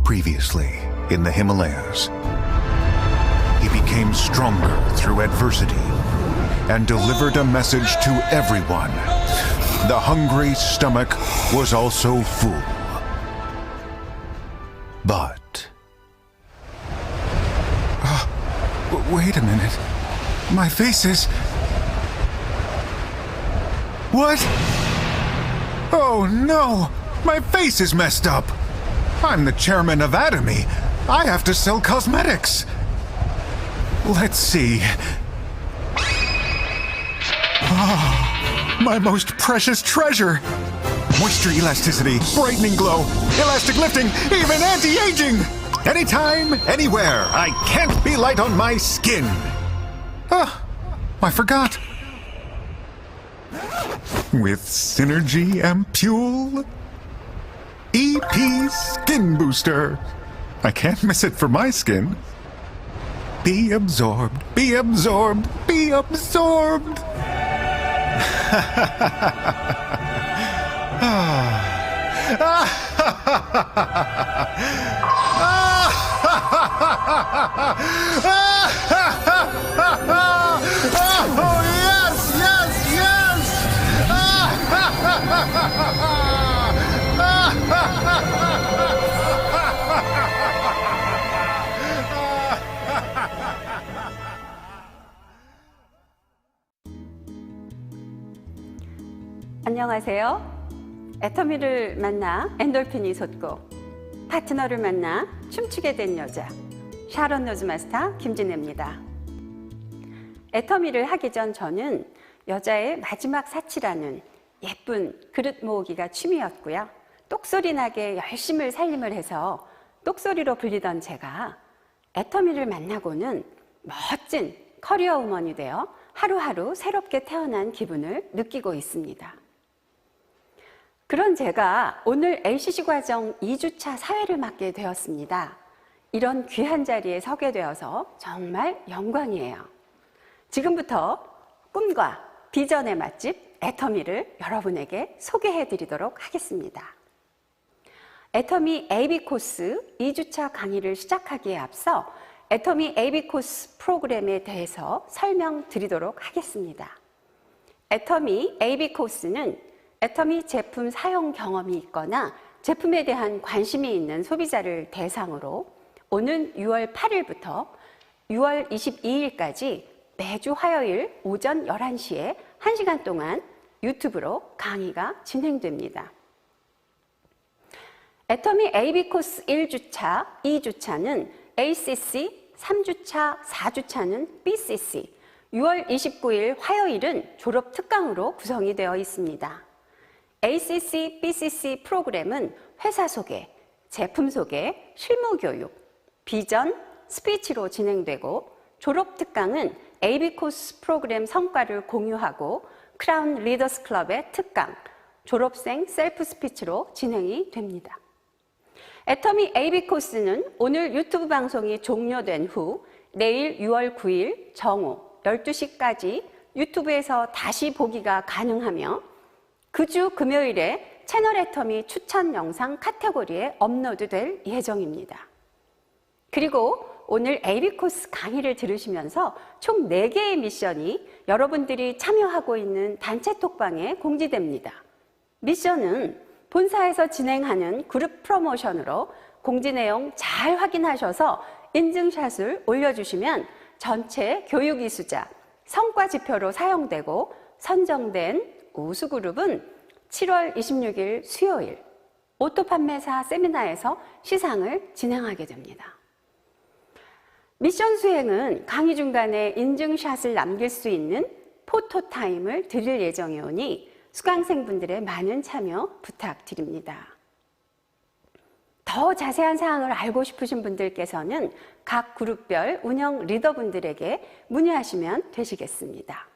Previously, in the Himalayas, he became stronger through adversity and delivered a message to everyone. The hungry stomach was also full. But... wait a minute. My face is... What? Oh no! My face is messed up! I'm the chairman of Atomy. I have to sell cosmetics. Let's see. Oh, my most precious treasure. Moisture elasticity, brightening glow, elastic lifting, even anti-aging. Anytime, anywhere, I can't be light on my skin. Ah, I forgot. With Synergy Ampule EP Skin Booster. I can't miss it for my skin. Be absorbed, be absorbed, be absorbed. Oh, yes, yes, yes. 안녕하세요. 애터미를 만나 엔돌핀이 솟고 파트너를 만나 춤추게 된 여자 샤론 로즈 마스터 김진애입니다. 애터미를 하기 전 저는 여자의 마지막 사치라는 예쁜 그릇 모으기가 취미였고요. 똑소리 나게 열심을 살림을 해서 똑소리로 불리던 제가 애터미를 만나고는 멋진 커리어 우먼이 되어 하루하루 새롭게 태어난 기분을 느끼고 있습니다. 그런 제가 오늘 LCC 과정 2주차 사회를 맡게 되었습니다. 이런 귀한 자리에 서게 되어서 정말 영광이에요. 지금부터 꿈과 비전의 맛집 애터미를 여러분에게 소개해 드리도록 하겠습니다. 애터미 AB 코스 2주차 강의를 시작하기에 앞서 애터미 AB 코스 프로그램에 대해서 설명드리도록 하겠습니다. 애터미 AB 코스는 애터미 제품 사용 경험이 있거나 제품에 대한 관심이 있는 소비자를 대상으로 오는 6월 8일부터 6월 22일까지 매주 화요일 오전 11시에 1시간 동안 유튜브로 강의가 진행됩니다. 애터미 AB 코스 1주차, 2주차는 ACC, 3주차, 4주차는 BCC, 6월 29일 화요일은 졸업 특강으로 구성이 되어 있습니다. ACC, BCC 프로그램은 회사 소개, 제품 소개, 실무 교육, 비전, 스피치로 진행되고 졸업 특강은 AB 코스 프로그램 성과를 공유하고 크라운 리더스 클럽의 특강, 졸업생 셀프 스피치로 진행이 됩니다. 애터미 AB 코스는 오늘 유튜브 방송이 종료된 후 내일 6월 9일 정오 12시까지 유튜브에서 다시 보기가 가능하며 그 주 금요일에 채널 애터미 추천 영상 카테고리에 업로드될 예정입니다. 그리고 오늘 AB 코스 강의를 들으시면서 총 4개의 미션이 여러분들이 참여하고 있는 단체 톡방에 공지됩니다. 미션은 본사에서 진행하는 그룹 프로모션으로 공지 내용 잘 확인하셔서 인증샷을 올려주시면 전체 교육 이수자, 성과 지표로 사용되고 선정된 우수그룹은 7월 26일 수요일 오토판매사 세미나에서 시상을 진행하게 됩니다. 미션 수행은 강의 중간에 인증샷을 남길 수 있는 포토타임을 드릴 예정이오니 수강생분들의 많은 참여 부탁드립니다. 더 자세한 사항을 알고 싶으신 분들께서는 각 그룹별 운영 리더분들에게 문의하시면 되시겠습니다.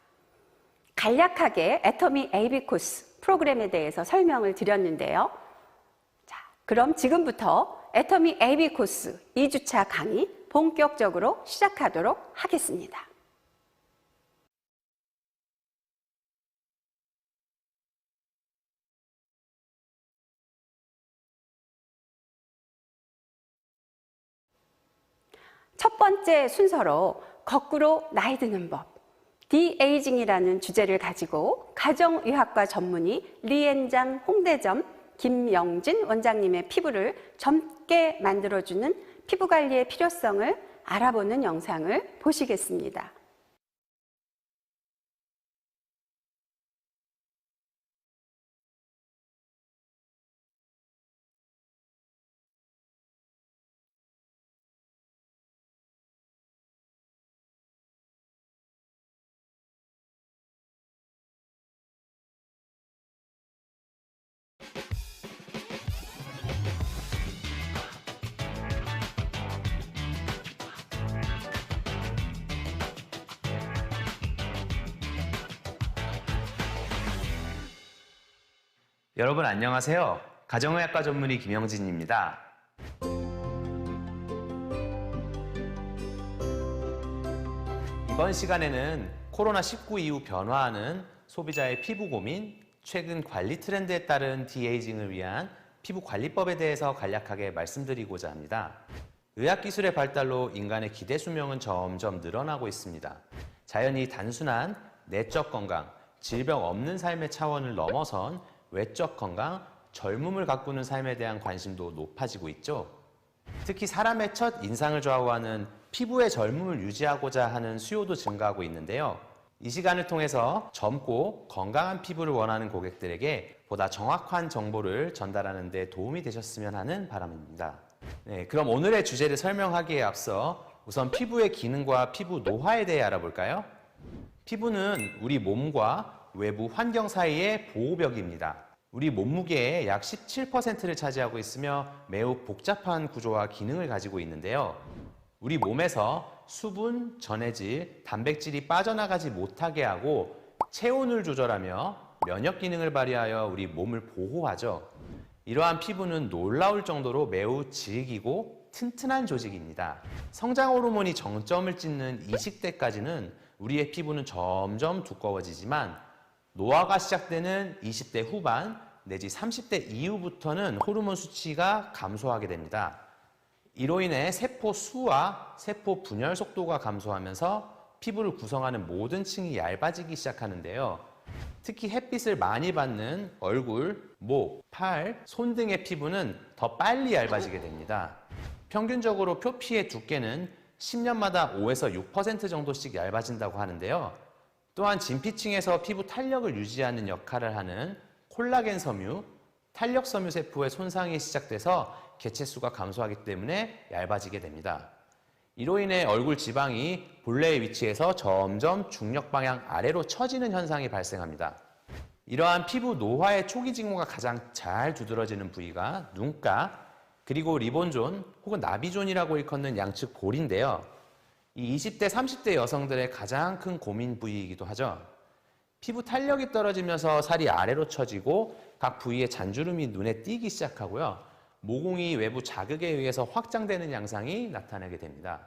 간략하게 애터미 AB 코스 프로그램에 대해서 설명을 드렸는데요. 자, 그럼 지금부터 애터미 AB 코스 2주차 강의 본격적으로 시작하도록 하겠습니다. 첫 번째 순서로 거꾸로 나이 드는 법, 디에이징이라는 주제를 가지고 가정의학과 전문의 리엔장 홍대점 김영진 원장님의 피부를 젊게 만들어주는 피부관리의 필요성을 알아보는 영상을 보시겠습니다. 여러분 안녕하세요. 가정의학과 전문의 김영진입니다. 이번 시간에는 코로나19 이후 변화하는 소비자의 피부 고민, 최근 관리 트렌드에 따른 디에이징을 위한 피부 관리법에 대해서 간략하게 말씀드리고자 합니다. 의학기술의 발달로 인간의 기대 수명은 점점 늘어나고 있습니다. 자연히 단순한 내적 건강, 질병 없는 삶의 차원을 넘어선 외적 건강, 젊음을 가꾸는 삶에 대한 관심도 높아지고 있죠. 특히 사람의 첫 인상을 좌우하는 피부의 젊음을 유지하고자 하는 수요도 증가하고 있는데요. 이 시간을 통해서 젊고 건강한 피부를 원하는 고객들에게 보다 정확한 정보를 전달하는 데 도움이 되셨으면 하는 바람입니다. 네, 그럼 오늘의 주제를 설명하기에 앞서 우선 피부의 기능과 피부 노화에 대해 알아볼까요? 피부는 우리 몸과 외부 환경 사이의 보호벽입니다. 우리 몸무게의 약 17%를 차지하고 있으며 매우 복잡한 구조와 기능을 가지고 있는데요. 우리 몸에서 수분, 전해질, 단백질이 빠져나가지 못하게 하고 체온을 조절하며 면역 기능을 발휘하여 우리 몸을 보호하죠. 이러한 피부는 놀라울 정도로 매우 질기고 튼튼한 조직입니다. 성장 호르몬이 정점을 찍는 20대까지는 우리의 피부는 점점 두꺼워지지만 노화가 시작되는 20대 후반 내지 30대 이후부터는 호르몬 수치가 감소하게 됩니다. 이로 인해 세포 수와 세포 분열 속도가 감소하면서 피부를 구성하는 모든 층이 얇아지기 시작하는데요. 특히 햇빛을 많이 받는 얼굴, 목, 팔, 손 등의 피부는 더 빨리 얇아지게 됩니다. 평균적으로 표피의 두께는 10년마다 5에서 6% 정도씩 얇아진다고 하는데요. 또한 진피층에서 피부 탄력을 유지하는 역할을 하는 콜라겐 섬유, 탄력 섬유 세포의 손상이 시작돼서 개체수가 감소하기 때문에 얇아지게 됩니다. 이로 인해 얼굴 지방이 본래의 위치에서 점점 중력 방향 아래로 처지는 현상이 발생합니다. 이러한 피부 노화의 초기 징후가 가장 잘 두드러지는 부위가 눈가, 그리고 리본존 혹은 나비존이라고 일컫는 양측 볼인데요. 이 20대, 30대 여성들의 가장 큰 고민 부위이기도 하죠. 피부 탄력이 떨어지면서 살이 아래로 처지고 각 부위의 잔주름이 눈에 띄기 시작하고요. 모공이 외부 자극에 의해서 확장되는 양상이 나타나게 됩니다.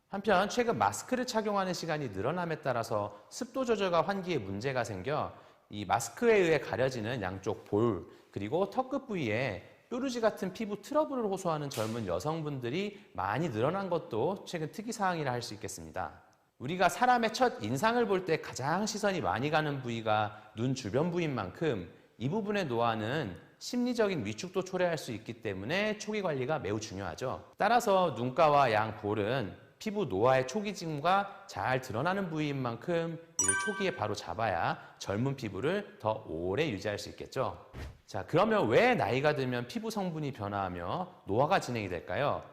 한편 최근 마스크를 착용하는 시간이 늘어남에 따라서 습도 조절과 환기에 문제가 생겨 이 마스크에 의해 가려지는 양쪽 볼 그리고 턱끝 부위에 뾰루지 같은 피부 트러블을 호소하는 젊은 여성분들이 많이 늘어난 것도 최근 특이사항이라 할 수 있겠습니다. 우리가 사람의 첫 인상을 볼 때 가장 시선이 많이 가는 부위가 눈 주변 부위인 만큼 이 부분의 노화는 심리적인 위축도 초래할 수 있기 때문에 초기 관리가 매우 중요하죠. 따라서 눈가와 양 볼은 피부 노화의 초기 징후가 잘 드러나는 부위인 만큼 이를 초기에 바로 잡아야 젊은 피부를 더 오래 유지할 수 있겠죠. 자, 그러면 왜 나이가 들면 피부 성분이 변화하며 노화가 진행이 될까요?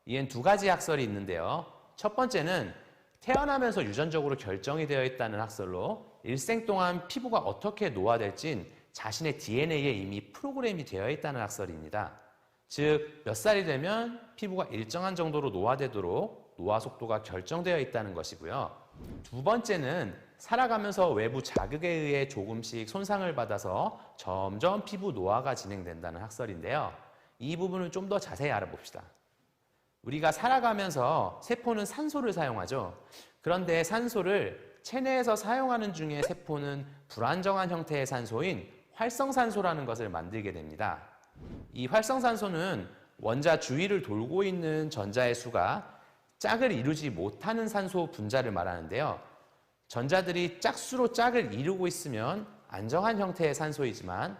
이엔 두 가지 학설이 있는데요. 첫 번째는 태어나면서 유전적으로 결정이 되어 있다는 학설로 일생 동안 피부가 어떻게 노화될진 자신의 DNA에 이미 프로그램이 되어 있다는 학설입니다. 즉, 몇 살이 되면 피부가 일정한 정도로 노화되도록 노화 속도가 결정되어 있다는 것이고요. 두 번째는 살아가면서 외부 자극에 의해 조금씩 손상을 받아서 점점 피부 노화가 진행된다는 학설인데요. 이 부분을 좀 더 자세히 알아봅시다. 우리가 살아가면서 세포는 산소를 사용하죠. 그런데 산소를 체내에서 사용하는 중에 세포는 불안정한 형태의 산소인 활성산소라는 것을 만들게 됩니다. 이 활성산소는 원자 주위를 돌고 있는 전자의 수가 짝을 이루지 못하는 산소 분자를 말하는데요. 전자들이 짝수로 짝을 이루고 있으면 안정한 형태의 산소이지만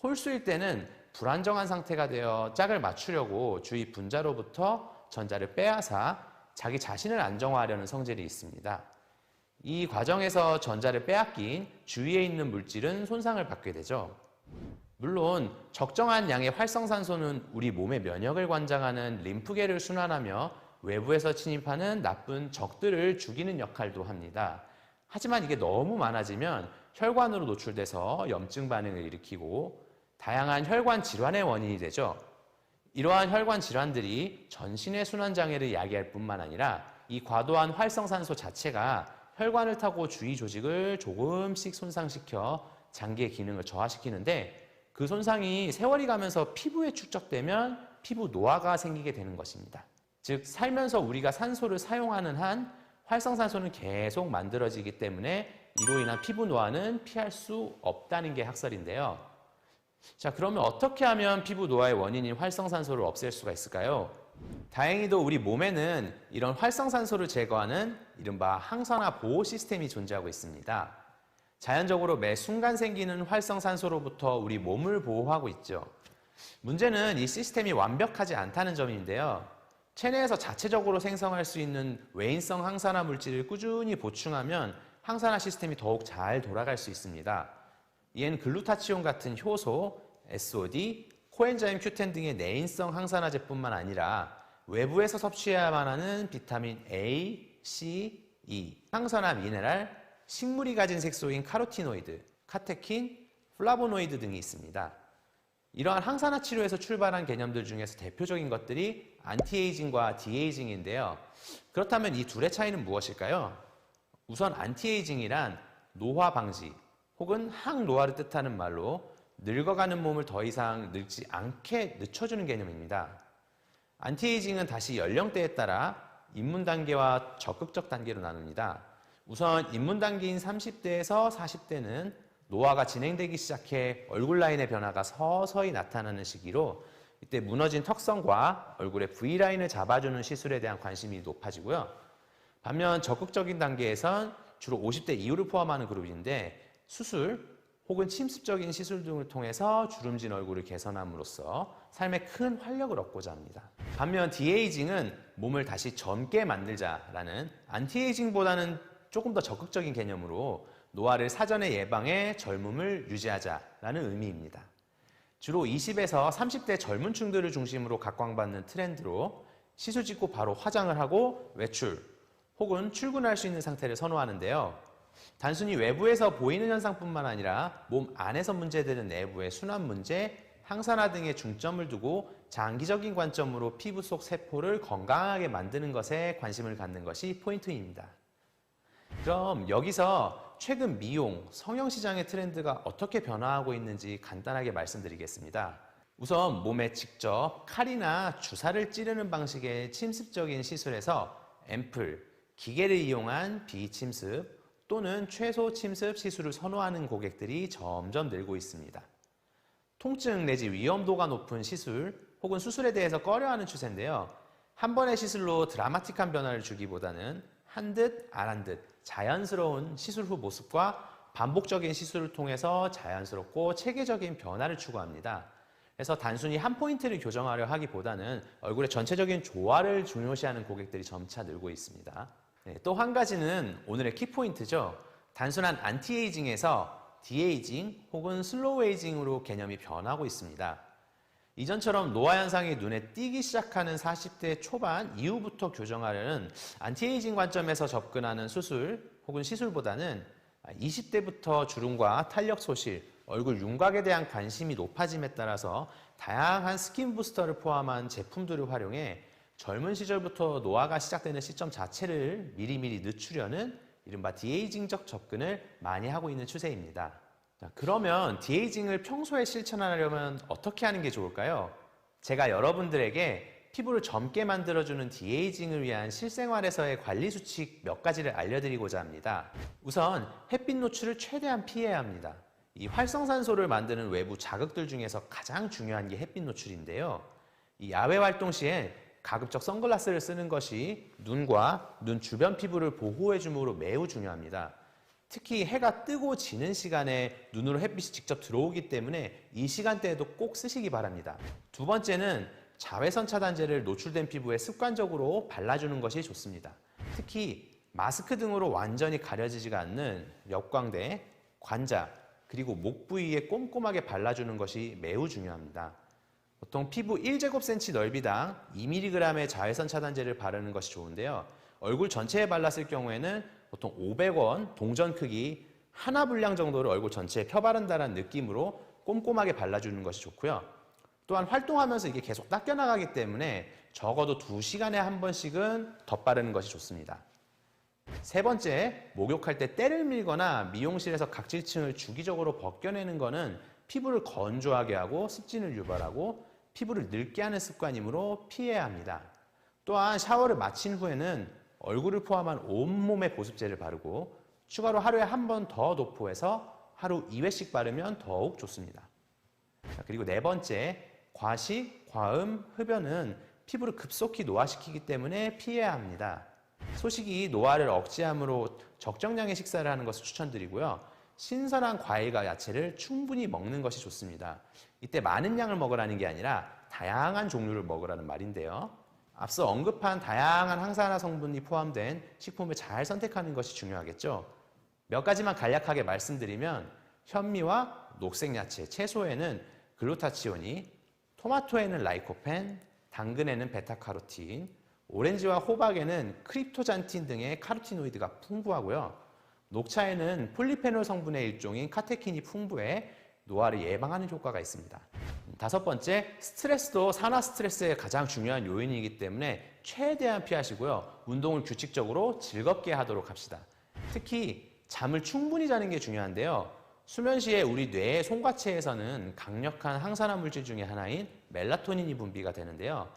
홀수일 때는 불안정한 상태가 되어 짝을 맞추려고 주위 분자로부터 전자를 빼앗아 자기 자신을 안정화하려는 성질이 있습니다. 이 과정에서 전자를 빼앗긴 주위에 있는 물질은 손상을 받게 되죠. 물론 적정한 양의 활성산소는 우리 몸의 면역을 관장하는 림프계를 순환하며 외부에서 침입하는 나쁜 적들을 죽이는 역할도 합니다. 하지만 이게 너무 많아지면 혈관으로 노출돼서 염증 반응을 일으키고 다양한 혈관 질환의 원인이 되죠. 이러한 혈관 질환들이 전신의 순환 장애를 야기할 뿐만 아니라 이 과도한 활성산소 자체가 혈관을 타고 주위 조직을 조금씩 손상시켜 장기의 기능을 저하시키는데 그 손상이 세월이 가면서 피부에 축적되면 피부 노화가 생기게 되는 것입니다. 즉 살면서 우리가 산소를 사용하는 한 활성산소는 계속 만들어지기 때문에 이로 인한 피부 노화는 피할 수 없다는 게 학설인데요. 자, 그러면 어떻게 하면 피부 노화의 원인인 활성산소를 없앨 수가 있을까요? 다행히도 우리 몸에는 이런 활성산소를 제거하는 이른바 항산화 보호 시스템이 존재하고 있습니다. 자연적으로 매 순간 생기는 활성산소로부터 우리 몸을 보호하고 있죠. 문제는 이 시스템이 완벽하지 않다는 점인데요. 체내에서 자체적으로 생성할 수 있는 외인성 항산화 물질을 꾸준히 보충하면 항산화 시스템이 더욱 잘 돌아갈 수 있습니다. 이엔 글루타치온 같은 효소, SOD, 코엔자임 Q10 등의 내인성 항산화제뿐만 아니라 외부에서 섭취해야만 하는 비타민 A, C, E, 항산화 미네랄, 식물이 가진 색소인 카로티노이드, 카테킨, 플라보노이드 등이 있습니다. 이러한 항산화 치료에서 출발한 개념들 중에서 대표적인 것들이 안티에이징과 디에이징인데요. 그렇다면 이 둘의 차이는 무엇일까요? 우선 안티에이징이란 노화 방지 혹은 항노화를 뜻하는 말로 늙어가는 몸을 더 이상 늙지 않게 늦춰주는 개념입니다. 안티에이징은 다시 연령대에 따라 입문 단계와 적극적 단계로 나눕니다. 우선 입문 단계인 30대에서 40대는 노화가 진행되기 시작해 얼굴 라인의 변화가 서서히 나타나는 시기로 이때 무너진 턱선과 얼굴의 V라인을 잡아주는 시술에 대한 관심이 높아지고요. 반면 적극적인 단계에선 주로 50대 이후를 포함하는 그룹인데 수술 혹은 침습적인 시술 등을 통해서 주름진 얼굴을 개선함으로써 삶에 큰 활력을 얻고자 합니다. 반면 디에이징은 몸을 다시 젊게 만들자라는 안티에이징보다는 조금 더 적극적인 개념으로 노화를 사전에 예방해 젊음을 유지하자라는 의미입니다. 주로 20에서 30대 젊은 층들을 중심으로 각광받는 트렌드로 시술 짓고 바로 화장을 하고 외출 혹은 출근할 수 있는 상태를 선호하는데요. 단순히 외부에서 보이는 현상뿐만 아니라 몸 안에서 문제되는 내부의 순환 문제, 항산화 등에 중점을 두고 장기적인 관점으로 피부 속 세포를 건강하게 만드는 것에 관심을 갖는 것이 포인트입니다. 그럼 여기서 최근 미용, 성형 시장의 트렌드가 어떻게 변화하고 있는지 간단하게 말씀드리겠습니다. 우선 몸에 직접 칼이나 주사를 찌르는 방식의 침습적인 시술에서 앰플, 기계를 이용한 비침습 또는 최소 침습 시술을 선호하는 고객들이 점점 늘고 있습니다. 통증 내지 위험도가 높은 시술 혹은 수술에 대해서 꺼려하는 추세인데요. 한 번의 시술로 드라마틱한 변화를 주기보다는 한 듯 안 한 듯 자연스러운 시술 후 모습과 반복적인 시술을 통해서 자연스럽고 체계적인 변화를 추구합니다. 그래서 단순히 한 포인트를 교정하려 하기보다는 얼굴의 전체적인 조화를 중요시하는 고객들이 점차 늘고 있습니다. 또 한 가지는 오늘의 키포인트죠. 단순한 안티에이징에서 디에이징 혹은 슬로우 에이징으로 개념이 변하고 있습니다. 이전처럼 노화 현상이 눈에 띄기 시작하는 40대 초반 이후부터 교정하려는 안티에이징 관점에서 접근하는 수술 혹은 시술보다는 20대부터 주름과 탄력 소실, 얼굴 윤곽에 대한 관심이 높아짐에 따라서 다양한 스킨 부스터를 포함한 제품들을 활용해 젊은 시절부터 노화가 시작되는 시점 자체를 미리미리 늦추려는 이른바 디에이징적 접근을 많이 하고 있는 추세입니다. 자, 그러면 디에이징을 평소에 실천하려면 어떻게 하는 게 좋을까요? 제가 여러분들에게 피부를 젊게 만들어주는 디에이징을 위한 실생활에서의 관리 수칙 몇 가지를 알려드리고자 합니다. 우선 햇빛 노출을 최대한 피해야 합니다. 이 활성산소를 만드는 외부 자극들 중에서 가장 중요한 게 햇빛 노출인데요. 이 야외 활동 시에 가급적 선글라스를 쓰는 것이 눈과 눈 주변 피부를 보호해 주므로 매우 중요합니다. 특히 해가 뜨고 지는 시간에 눈으로 햇빛이 직접 들어오기 때문에 이 시간대에도 꼭 쓰시기 바랍니다. 두 번째는 자외선 차단제를 노출된 피부에 습관적으로 발라주는 것이 좋습니다. 특히 마스크 등으로 완전히 가려지지가 않는 역광대, 관자, 그리고 목 부위에 꼼꼼하게 발라주는 것이 매우 중요합니다. 보통 피부 1제곱센치 넓이당 2mg의 자외선 차단제를 바르는 것이 좋은데요. 얼굴 전체에 발랐을 경우에는 보통 500원 동전 크기 하나 분량 정도를 얼굴 전체에 펴바른다는 느낌으로 꼼꼼하게 발라주는 것이 좋고요. 또한 활동하면서 이게 계속 닦여나가기 때문에 적어도 2시간에 한 번씩은 덧바르는 것이 좋습니다. 세 번째, 목욕할 때 때를 밀거나 미용실에서 각질층을 주기적으로 벗겨내는 것은 피부를 건조하게 하고 습진을 유발하고 피부를 늙게 하는 습관이므로 피해야 합니다. 또한 샤워를 마친 후에는 얼굴을 포함한 온몸에 보습제를 바르고 추가로 하루에 한 번 더 도포해서 하루 2회씩 바르면 더욱 좋습니다. 그리고 네 번째, 과식, 과음, 흡연은 피부를 급속히 노화시키기 때문에 피해야 합니다. 소식이 노화를 억제하므로 적정량의 식사를 하는 것을 추천드리고요. 신선한 과일과 야채를 충분히 먹는 것이 좋습니다. 이때 많은 양을 먹으라는 게 아니라 다양한 종류를 먹으라는 말인데요. 앞서 언급한 다양한 항산화 성분이 포함된 식품을 잘 선택하는 것이 중요하겠죠. 몇 가지만 간략하게 말씀드리면 현미와 녹색 야채, 채소에는 글루타치온이, 토마토에는 라이코펜, 당근에는 베타카로틴, 오렌지와 호박에는 크립토잔틴 등의 카로티노이드가 풍부하고요. 녹차에는 폴리페놀 성분의 일종인 카테킨이 풍부해 노화를 예방하는 효과가 있습니다. 다섯 번째, 스트레스도 산화 스트레스의 가장 중요한 요인이기 때문에 최대한 피하시고요. 운동을 규칙적으로 즐겁게 하도록 합시다. 특히 잠을 충분히 자는 게 중요한데요. 수면 시에 우리 뇌의 송과체에서는 강력한 항산화 물질 중에 하나인 멜라토닌이 분비가 되는데요.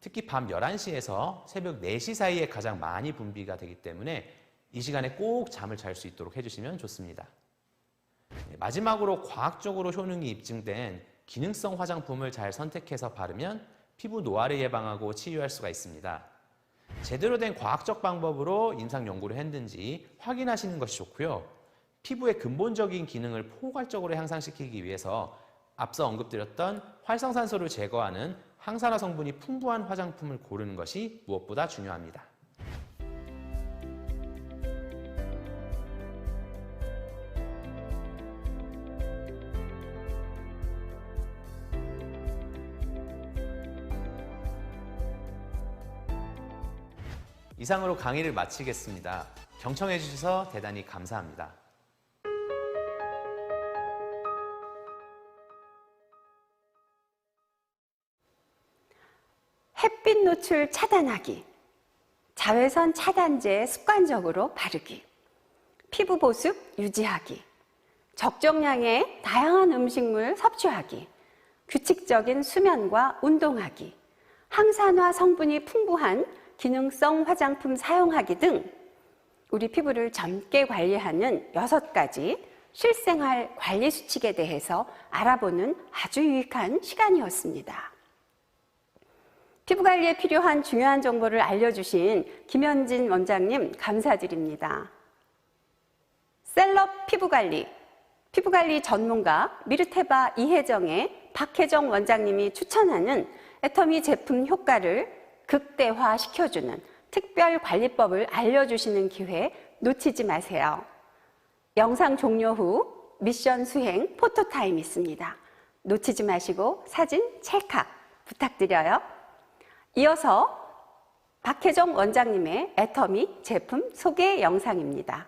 특히 밤 11시에서 새벽 4시 사이에 가장 많이 분비가 되기 때문에 이 시간에 꼭 잠을 잘 수 있도록 해주시면 좋습니다. 마지막으로 과학적으로 효능이 입증된 기능성 화장품을 잘 선택해서 바르면 피부 노화를 예방하고 치유할 수가 있습니다. 제대로 된 과학적 방법으로 임상 연구를 했는지 확인하시는 것이 좋고요. 피부의 근본적인 기능을 포괄적으로 향상시키기 위해서 앞서 언급드렸던 활성산소를 제거하는 항산화 성분이 풍부한 화장품을 고르는 것이 무엇보다 중요합니다. 이상으로 강의를 마치겠습니다. 경청해 주셔서 대단히 감사합니다. 햇빛 노출 차단하기, 자외선 차단제 습관적으로 바르기, 피부 보습 유지하기, 적정량의 다양한 음식물 섭취하기, 규칙적인 수면과 운동하기, 항산화 성분이 풍부한 기능성 화장품 사용하기 등 우리 피부를 젊게 관리하는 6가지 실생활 관리 수칙에 대해서 알아보는 아주 유익한 시간이었습니다. 피부관리에 필요한 중요한 정보를 알려주신 김현진 원장님 감사드립니다. 셀럽 피부관리, 피부관리 전문가 미르테바 이혜정의 박혜정 원장님이 추천하는 애터미 제품 효과를 극대화시켜주는 특별 관리법을 알려주시는 기회 놓치지 마세요. 영상 종료 후 미션 수행 포토타임 있습니다. 놓치지 마시고 사진 찰칵 부탁드려요. 이어서 박혜정 원장님의 애터미 제품 소개 영상입니다.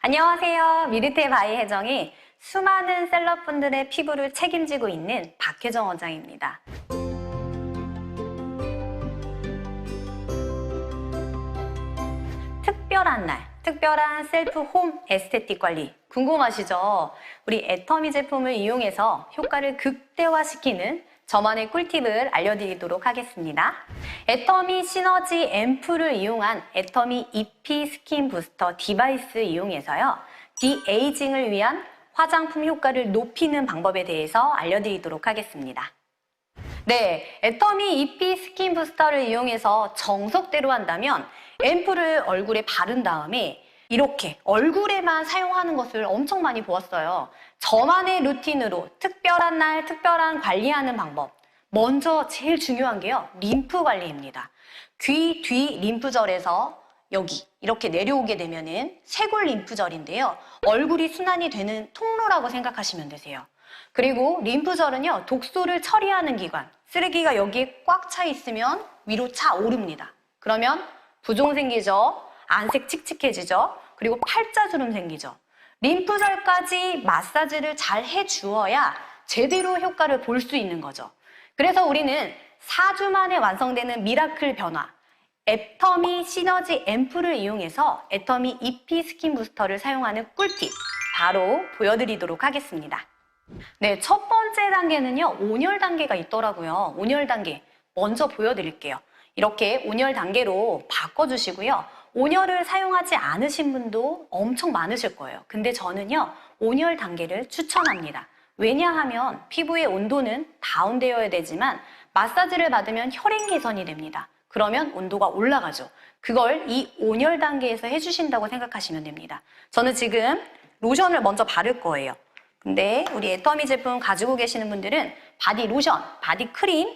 안녕하세요. 미르테 바이 혜정이 수많은 셀럽분들의 피부를 책임지고 있는 박혜정 원장입니다. 특별한 날, 특별한 셀프 홈 에스테틱 관리 궁금하시죠? 우리 애터미 제품을 이용해서 효과를 극대화시키는 저만의 꿀팁을 알려드리도록 하겠습니다. 애터미 시너지 앰플을 이용한 애터미 EP 스킨 부스터 디바이스 이용해서요. 디에이징을 위한 화장품 효과를 높이는 방법에 대해서 알려드리도록 하겠습니다. 네, 애터미 EP 스킨 부스터를 이용해서 정석대로 한다면 앰플을 얼굴에 바른 다음에 이렇게 얼굴에만 사용하는 것을 엄청 많이 보았어요. 저만의 루틴으로 특별한 날 특별한 관리하는 방법. 먼저 제일 중요한 게요. 림프 관리입니다. 귀 뒤 림프절에서 여기 이렇게 내려오게 되면은 쇄골 림프절인데요. 얼굴이 순환이 되는 통로라고 생각하시면 되세요. 그리고 림프절은요. 독소를 처리하는 기관. 쓰레기가 여기에 꽉 차 있으면 위로 차오릅니다. 그러면 부종 생기죠. 안색 칙칙해지죠. 그리고 팔자주름 생기죠. 림프절까지 마사지를 잘 해주어야 제대로 효과를 볼 수 있는 거죠. 그래서 우리는 4주 만에 완성되는 미라클 변화 애터미 시너지 앰플을 이용해서 애터미 EP 스킨 부스터를 사용하는 꿀팁 바로 보여드리도록 하겠습니다. 네, 첫 번째 단계는요. 온열 단계가 있더라고요. 온열 단계 먼저 보여드릴게요. 이렇게 온열 단계로 바꿔주시고요. 온열을 사용하지 않으신 분도 엄청 많으실 거예요. 근데 저는요. 온열 단계를 추천합니다. 왜냐하면 피부의 온도는 다운되어야 되지만 마사지를 받으면 혈행 개선이 됩니다. 그러면 온도가 올라가죠. 그걸 이 온열 단계에서 해주신다고 생각하시면 됩니다. 저는 지금 로션을 먼저 바를 거예요. 근데 우리 애터미 제품 가지고 계시는 분들은 바디 로션, 바디 크림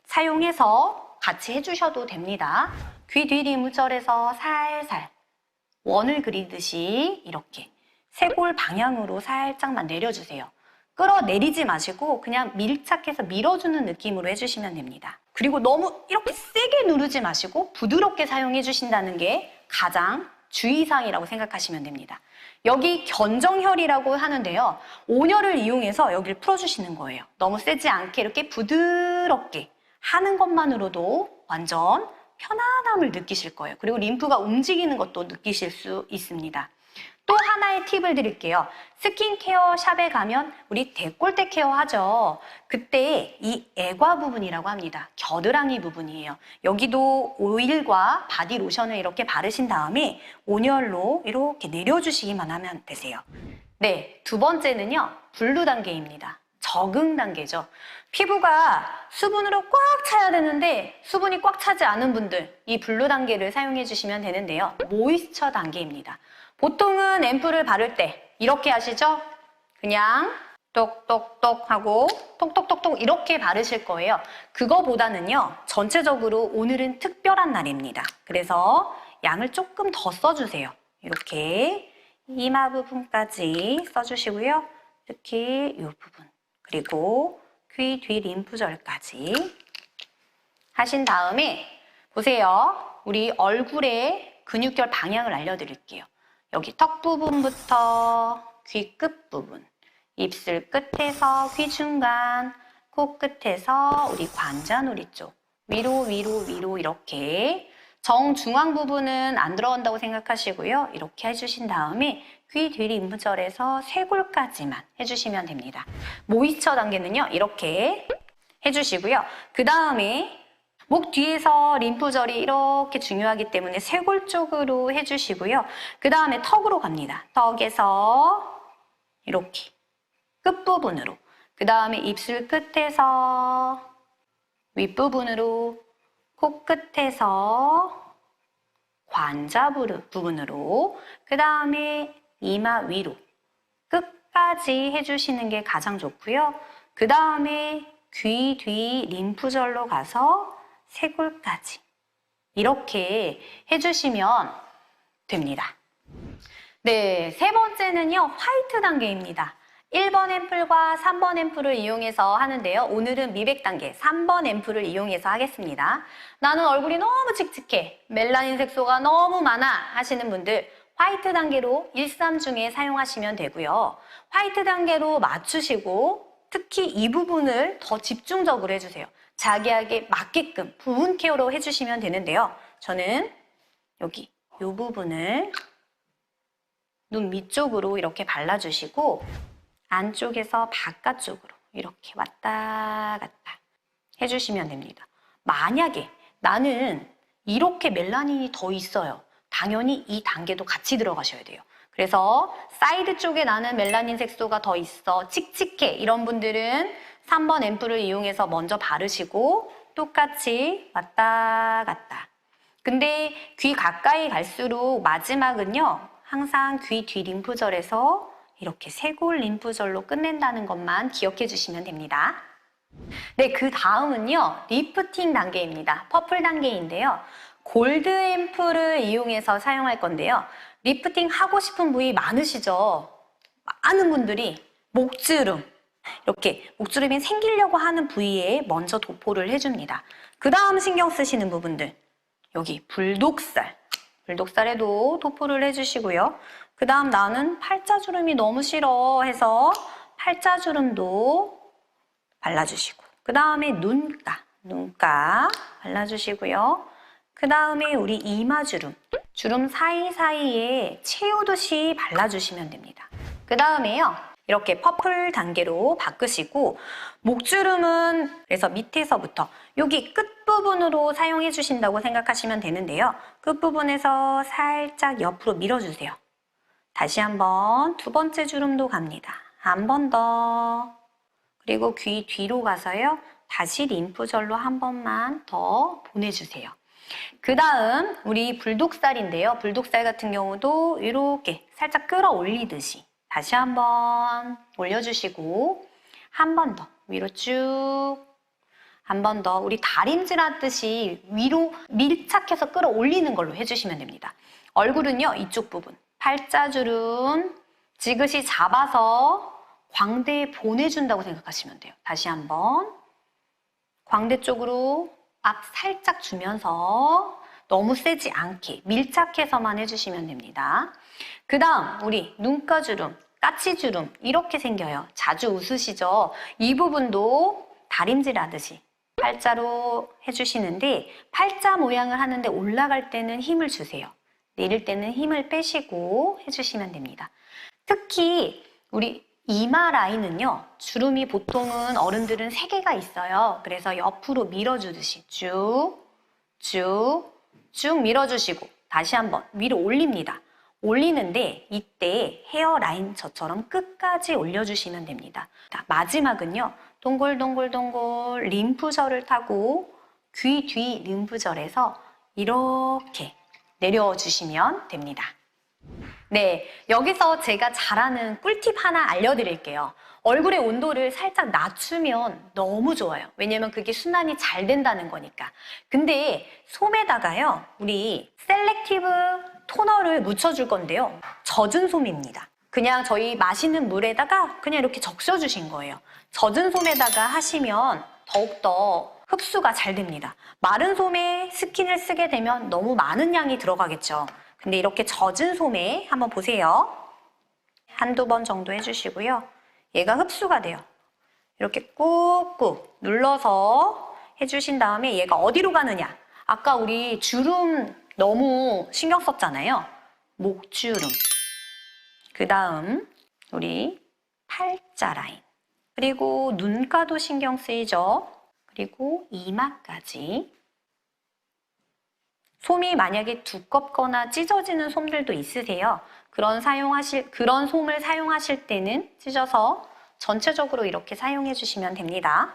사용해서 같이 해주셔도 됩니다. 귀 뒤 림프절에서 살살 원을 그리듯이 이렇게 쇄골 방향으로 살짝만 내려주세요. 끌어내리지 마시고 그냥 밀착해서 밀어주는 느낌으로 해주시면 됩니다. 그리고 너무 이렇게 세게 누르지 마시고 부드럽게 사용해 주신다는 게 가장 주의사항이라고 생각하시면 됩니다. 여기 견정혈이라고 하는데요. 온열을 이용해서 여기를 풀어주시는 거예요. 너무 세지 않게 이렇게 부드럽게 하는 것만으로도 완전 편안함을 느끼실 거예요. 그리고 림프가 움직이는 것도 느끼실 수 있습니다. 또 하나의 팁을 드릴게요. 스킨케어 샵에 가면 우리 데콜테 케어 하죠. 그때 이 애과 부분이라고 합니다. 겨드랑이 부분이에요. 여기도 오일과 바디 로션을 이렇게 바르신 다음에 온열로 이렇게 내려주시기만 하면 되세요. 네, 두 번째는요. 블루 단계입니다. 적응 단계죠. 피부가 수분으로 꽉 차야 되는데 수분이 꽉 차지 않은 분들 이 블루 단계를 사용해 주시면 되는데요. 모이스처 단계입니다. 보통은 앰플을 바를 때 이렇게 하시죠? 그냥 똑똑똑 하고 톡톡톡톡 이렇게 바르실 거예요. 그거보다는요. 전체적으로 오늘은 특별한 날입니다. 그래서 양을 조금 더 써주세요. 이렇게 이마 부분까지 써주시고요. 특히 이 부분 그리고 귀 뒤 림프절까지 하신 다음에 보세요. 우리 얼굴의 근육결 방향을 알려드릴게요. 여기 턱 부분부터 귀 끝 부분, 입술 끝에서 귀 중간, 코 끝에서 우리 관자놀이 쪽 위로 이렇게 정중앙 부분은 안 들어간다고 생각하시고요. 이렇게 해주신 다음에 귀 뒤 림프절에서 쇄골까지만 해주시면 됩니다. 모이스처 단계는요. 이렇게 해주시고요. 그 다음에 목 뒤에서 림프절이 이렇게 중요하기 때문에 쇄골 쪽으로 해주시고요. 그 다음에 턱으로 갑니다. 턱에서 이렇게 끝부분으로 그 다음에 입술 끝에서 윗부분으로 코 끝에서 관자 부분으로 그 다음에 이마 위로 끝까지 해주시는 게 가장 좋고요. 그 다음에 귀 뒤 림프절로 가서 쇄골까지 이렇게 해주시면 됩니다. 네, 세 번째는요. 화이트 단계입니다. 1번 앰플과 3번 앰플을 이용해서 하는데요. 오늘은 미백 단계 3번 앰플을 이용해서 하겠습니다. 나는 얼굴이 너무 칙칙해, 멜라닌 색소가 너무 많아 하시는 분들 화이트 단계로 1, 3 중에 사용하시면 되고요. 화이트 단계로 맞추시고 특히 이 부분을 더 집중적으로 해주세요. 자기에게 맞게끔 부분 케어로 해주시면 되는데요. 저는 여기 이 부분을 눈 밑쪽으로 이렇게 발라주시고 안쪽에서 바깥쪽으로 이렇게 왔다 갔다 해주시면 됩니다. 만약에 나는 이렇게 멜라닌이 더 있어요. 당연히 이 단계도 같이 들어가셔야 돼요. 그래서 사이드 쪽에 나는 멜라닌 색소가 더 있어, 칙칙해, 이런 분들은 3번 앰플을 이용해서 먼저 바르시고 똑같이 왔다 갔다. 근데 귀 가까이 갈수록 마지막은요, 항상 귀 뒤 림프절에서 이렇게 쇄골 림프절로 끝낸다는 것만 기억해 주시면 됩니다. 네, 그 다음은요, 리프팅 단계입니다. 퍼플 단계인데요. 골드 앰플을 이용해서 사용할 건데요. 리프팅 하고 싶은 부위 많으시죠? 많은 분들이 목주름, 이렇게 목주름이 생기려고 하는 부위에 먼저 도포를 해줍니다. 그 다음 신경 쓰시는 부분들, 여기 불독살에도 도포를 해주시고요. 그 다음 나는 팔자주름이 너무 싫어 해서 팔자주름도 발라주시고, 그 다음에 눈가 발라주시고요. 그 다음에 우리 이마주름, 주름 사이사이에 채우듯이 발라주시면 됩니다. 그 다음에요, 이렇게 퍼플 단계로 바꾸시고, 목주름은 그래서 밑에서부터 여기 끝부분으로 사용해 주신다고 생각하시면 되는데요. 끝부분에서 살짝 옆으로 밀어주세요. 다시 한번 두 번째 주름도 갑니다. 한 번 더. 그리고 귀 뒤로 가서요, 다시 림프절로 한 번만 더 보내주세요. 그 다음 우리 불독살인데요. 불독살 같은 경우도 이렇게 살짝 끌어올리듯이 다시 한번 올려주시고, 한 번 더 위로 쭉, 한 번 더 우리 다림질 하듯이 위로 밀착해서 끌어올리는 걸로 해주시면 됩니다. 얼굴은요, 이쪽 부분 팔자주름 지그시 잡아서 광대에 보내준다고 생각하시면 돼요. 다시 한번 광대 쪽으로 앞 살짝 주면서 너무 세지 않게 밀착해서만 해주시면 됩니다. 그 다음 우리 눈가주름, 까치주름 이렇게 생겨요. 자주 웃으시죠? 이 부분도 다림질 하듯이 팔자로 해주시는데, 팔자 모양을 하는데 올라갈 때는 힘을 주세요. 내릴 때는 힘을 빼시고 해주시면 됩니다. 특히 우리 이마 라인은요, 주름이 보통은 어른들은 3개가 있어요. 그래서 옆으로 밀어주듯이 쭉 밀어주시고 다시 한번 위로 올립니다. 올리는데 이때 헤어라인 저처럼 끝까지 올려주시면 됩니다. 마지막은요, 동글동글 림프절을 타고 귀 뒤 림프절에서 이렇게 내려주시면 됩니다. 네, 여기서 제가 잘하는 꿀팁 하나 알려드릴게요. 얼굴의 온도를 살짝 낮추면 너무 좋아요. 왜냐면 그게 순환이 잘 된다는 거니까. 근데 솜에다가요, 우리 셀렉티브 토너를 묻혀줄 건데요. 젖은 솜입니다. 그냥 저희 마시는 물에다가 그냥 이렇게 적셔주신 거예요. 젖은 솜에다가 하시면 더욱더 흡수가 잘 됩니다. 마른 솜에 스킨을 쓰게 되면 너무 많은 양이 들어가겠죠. 근데 이렇게 젖은 솜에 한번 보세요. 한두 번 정도 해주시고요. 얘가 흡수가 돼요. 이렇게 꾹꾹 눌러서 해주신 다음에 얘가 어디로 가느냐? 아까 우리 주름 너무 신경 썼잖아요. 목주름. 그 다음 우리 팔자 라인. 그리고 눈가도 신경 쓰이죠. 그리고 이마까지. 솜이 만약에 두껍거나 찢어지는 솜들도 있으세요. 그런 솜을 사용하실 때는 찢어서 전체적으로 이렇게 사용해 주시면 됩니다.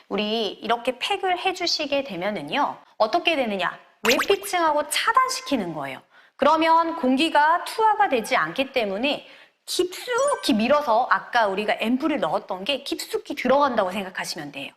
우리 이렇게 팩을 해주시게 되면은요, 어떻게 되느냐? 외피층하고 차단시키는 거예요. 그러면 공기가 투하가 되지 않기 때문에 깊숙이 밀어서 아까 우리가 앰플을 넣었던 게 깊숙이 들어간다고 생각하시면 돼요.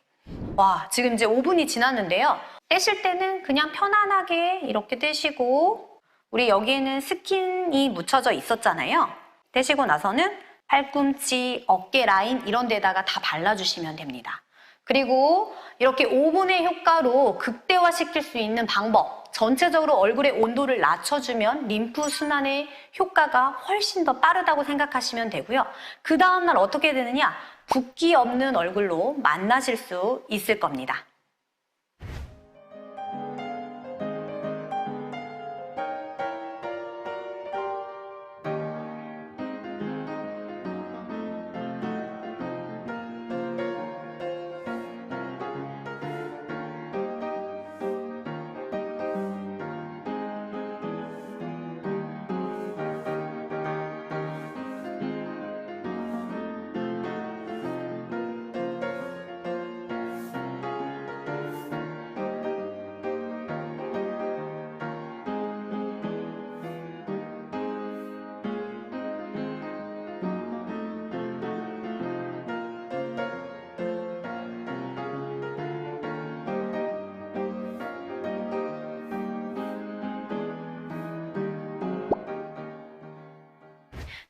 와, 지금 이제 5분이 지났는데요. 떼실 때는 그냥 편안하게 이렇게 떼시고, 우리 여기에는 스킨이 묻혀져 있었잖아요. 떼시고 나서는 팔꿈치, 어깨 라인 이런 데다가 다 발라주시면 됩니다. 그리고 이렇게 5분의 효과로 극대화 극대화시킬 수 있는 방법, 전체적으로 얼굴의 온도를 낮춰주면 림프 순환의 효과가 훨씬 더 빠르다고 생각하시면 되고요. 그 다음날 어떻게 되느냐? 붓기 없는 얼굴로 만나실 수 있을 겁니다.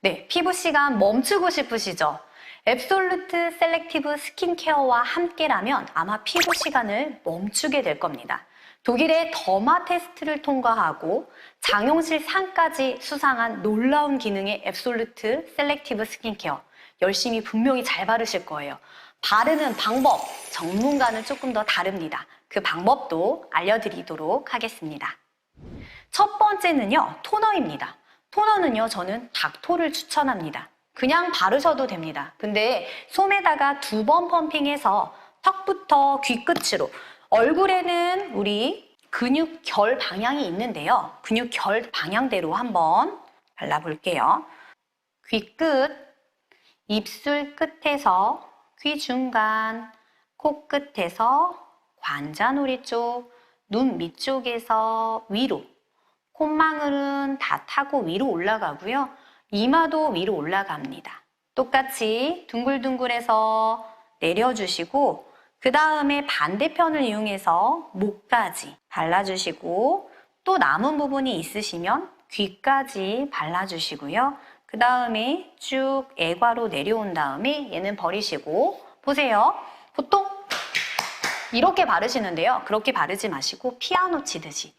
네, 피부 시간 멈추고 싶으시죠? 앱솔루트 셀렉티브 스킨케어와 함께라면 아마 피부 시간을 멈추게 될 겁니다. 독일의 더마 테스트를 통과하고 장용실 상까지 수상한 놀라운 기능의 앱솔루트 셀렉티브 스킨케어. 열심히 분명히 잘 바르실 거예요. 바르는 방법, 전문가는 조금 더 다릅니다. 그 방법도 알려드리도록 하겠습니다. 첫 번째는요, 토너입니다. 토너는요, 저는 닥토를 추천합니다. 그냥 바르셔도 됩니다. 근데 솜에다가 2번 펌핑해서 턱부터 귀 끝으로, 얼굴에는 우리 근육 결 방향이 있는데요. 근육 결 방향대로 한번 발라볼게요. 귀 끝, 입술 끝에서 귀 중간, 코 끝에서 관자놀이 쪽, 눈 밑쪽에서 위로, 콧망울은 다 타고 위로 올라가고요. 이마도 위로 올라갑니다. 똑같이 둥글둥글해서 내려주시고 그 다음에 반대편을 이용해서 목까지 발라주시고 또 남은 부분이 있으시면 귀까지 발라주시고요. 그 다음에 쭉 애과로 내려온 다음에 얘는 버리시고 보세요. 보통 이렇게 바르시는데요. 그렇게 바르지 마시고 피아노 치듯이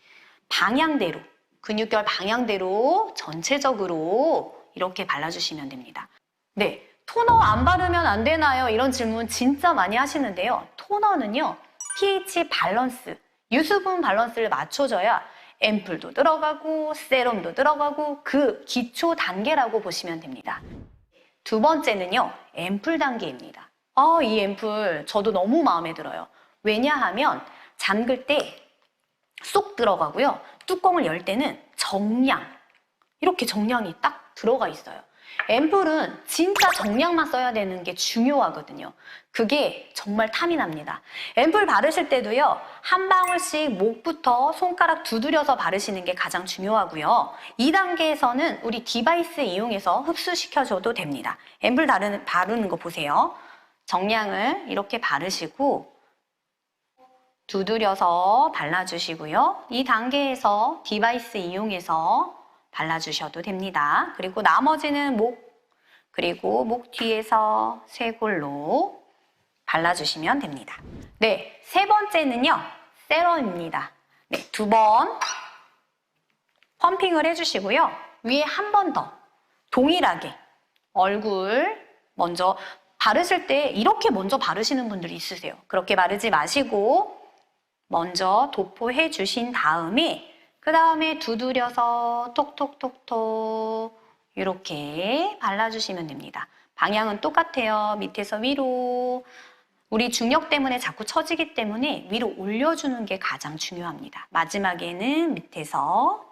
방향대로 근육결 방향대로 전체적으로 이렇게 발라주시면 됩니다. 네, 토너 안 바르면 안 되나요? 이런 질문 진짜 많이 하시는데요. 토너는요, pH 밸런스, 유수분 밸런스를 맞춰줘야 앰플도 들어가고 세럼도 들어가고 그 기초 단계라고 보시면 됩니다. 두 번째는요, 앰플 단계입니다. 이 앰플 저도 너무 마음에 들어요. 왜냐하면 잠글 때 쏙 들어가고요. 뚜껑을 열 때는 정량, 이렇게 정량이 딱 들어가 있어요. 앰플은 진짜 정량만 써야 되는 게 중요하거든요. 그게 정말 탐이 납니다. 앰플 바르실 때도요, 한 방울씩 목부터 손가락 두드려서 바르시는 게 가장 중요하고요. 2단계에서는 우리 디바이스 이용해서 흡수시켜줘도 됩니다. 앰플 바르는 거 보세요. 정량을 이렇게 바르시고 두드려서 발라주시고요. 이 단계에서 디바이스 이용해서 발라주셔도 됩니다. 그리고 나머지는 그리고 목 뒤에서 쇄골로 발라주시면 됩니다. 네, 세 번째는요, 세럼입니다. 네, 2번 펌핑을 해주시고요. 위에 한 번 더 동일하게 얼굴 먼저 바르실 때 이렇게 먼저 바르시는 분들이 있으세요. 그렇게 바르지 마시고 먼저 도포해 주신 다음에 그 다음에 두드려서 톡톡톡톡 이렇게 발라주시면 됩니다. 방향은 똑같아요. 밑에서 위로. 우리 중력 때문에 자꾸 처지기 때문에 위로 올려주는 게 가장 중요합니다. 마지막에는 밑에서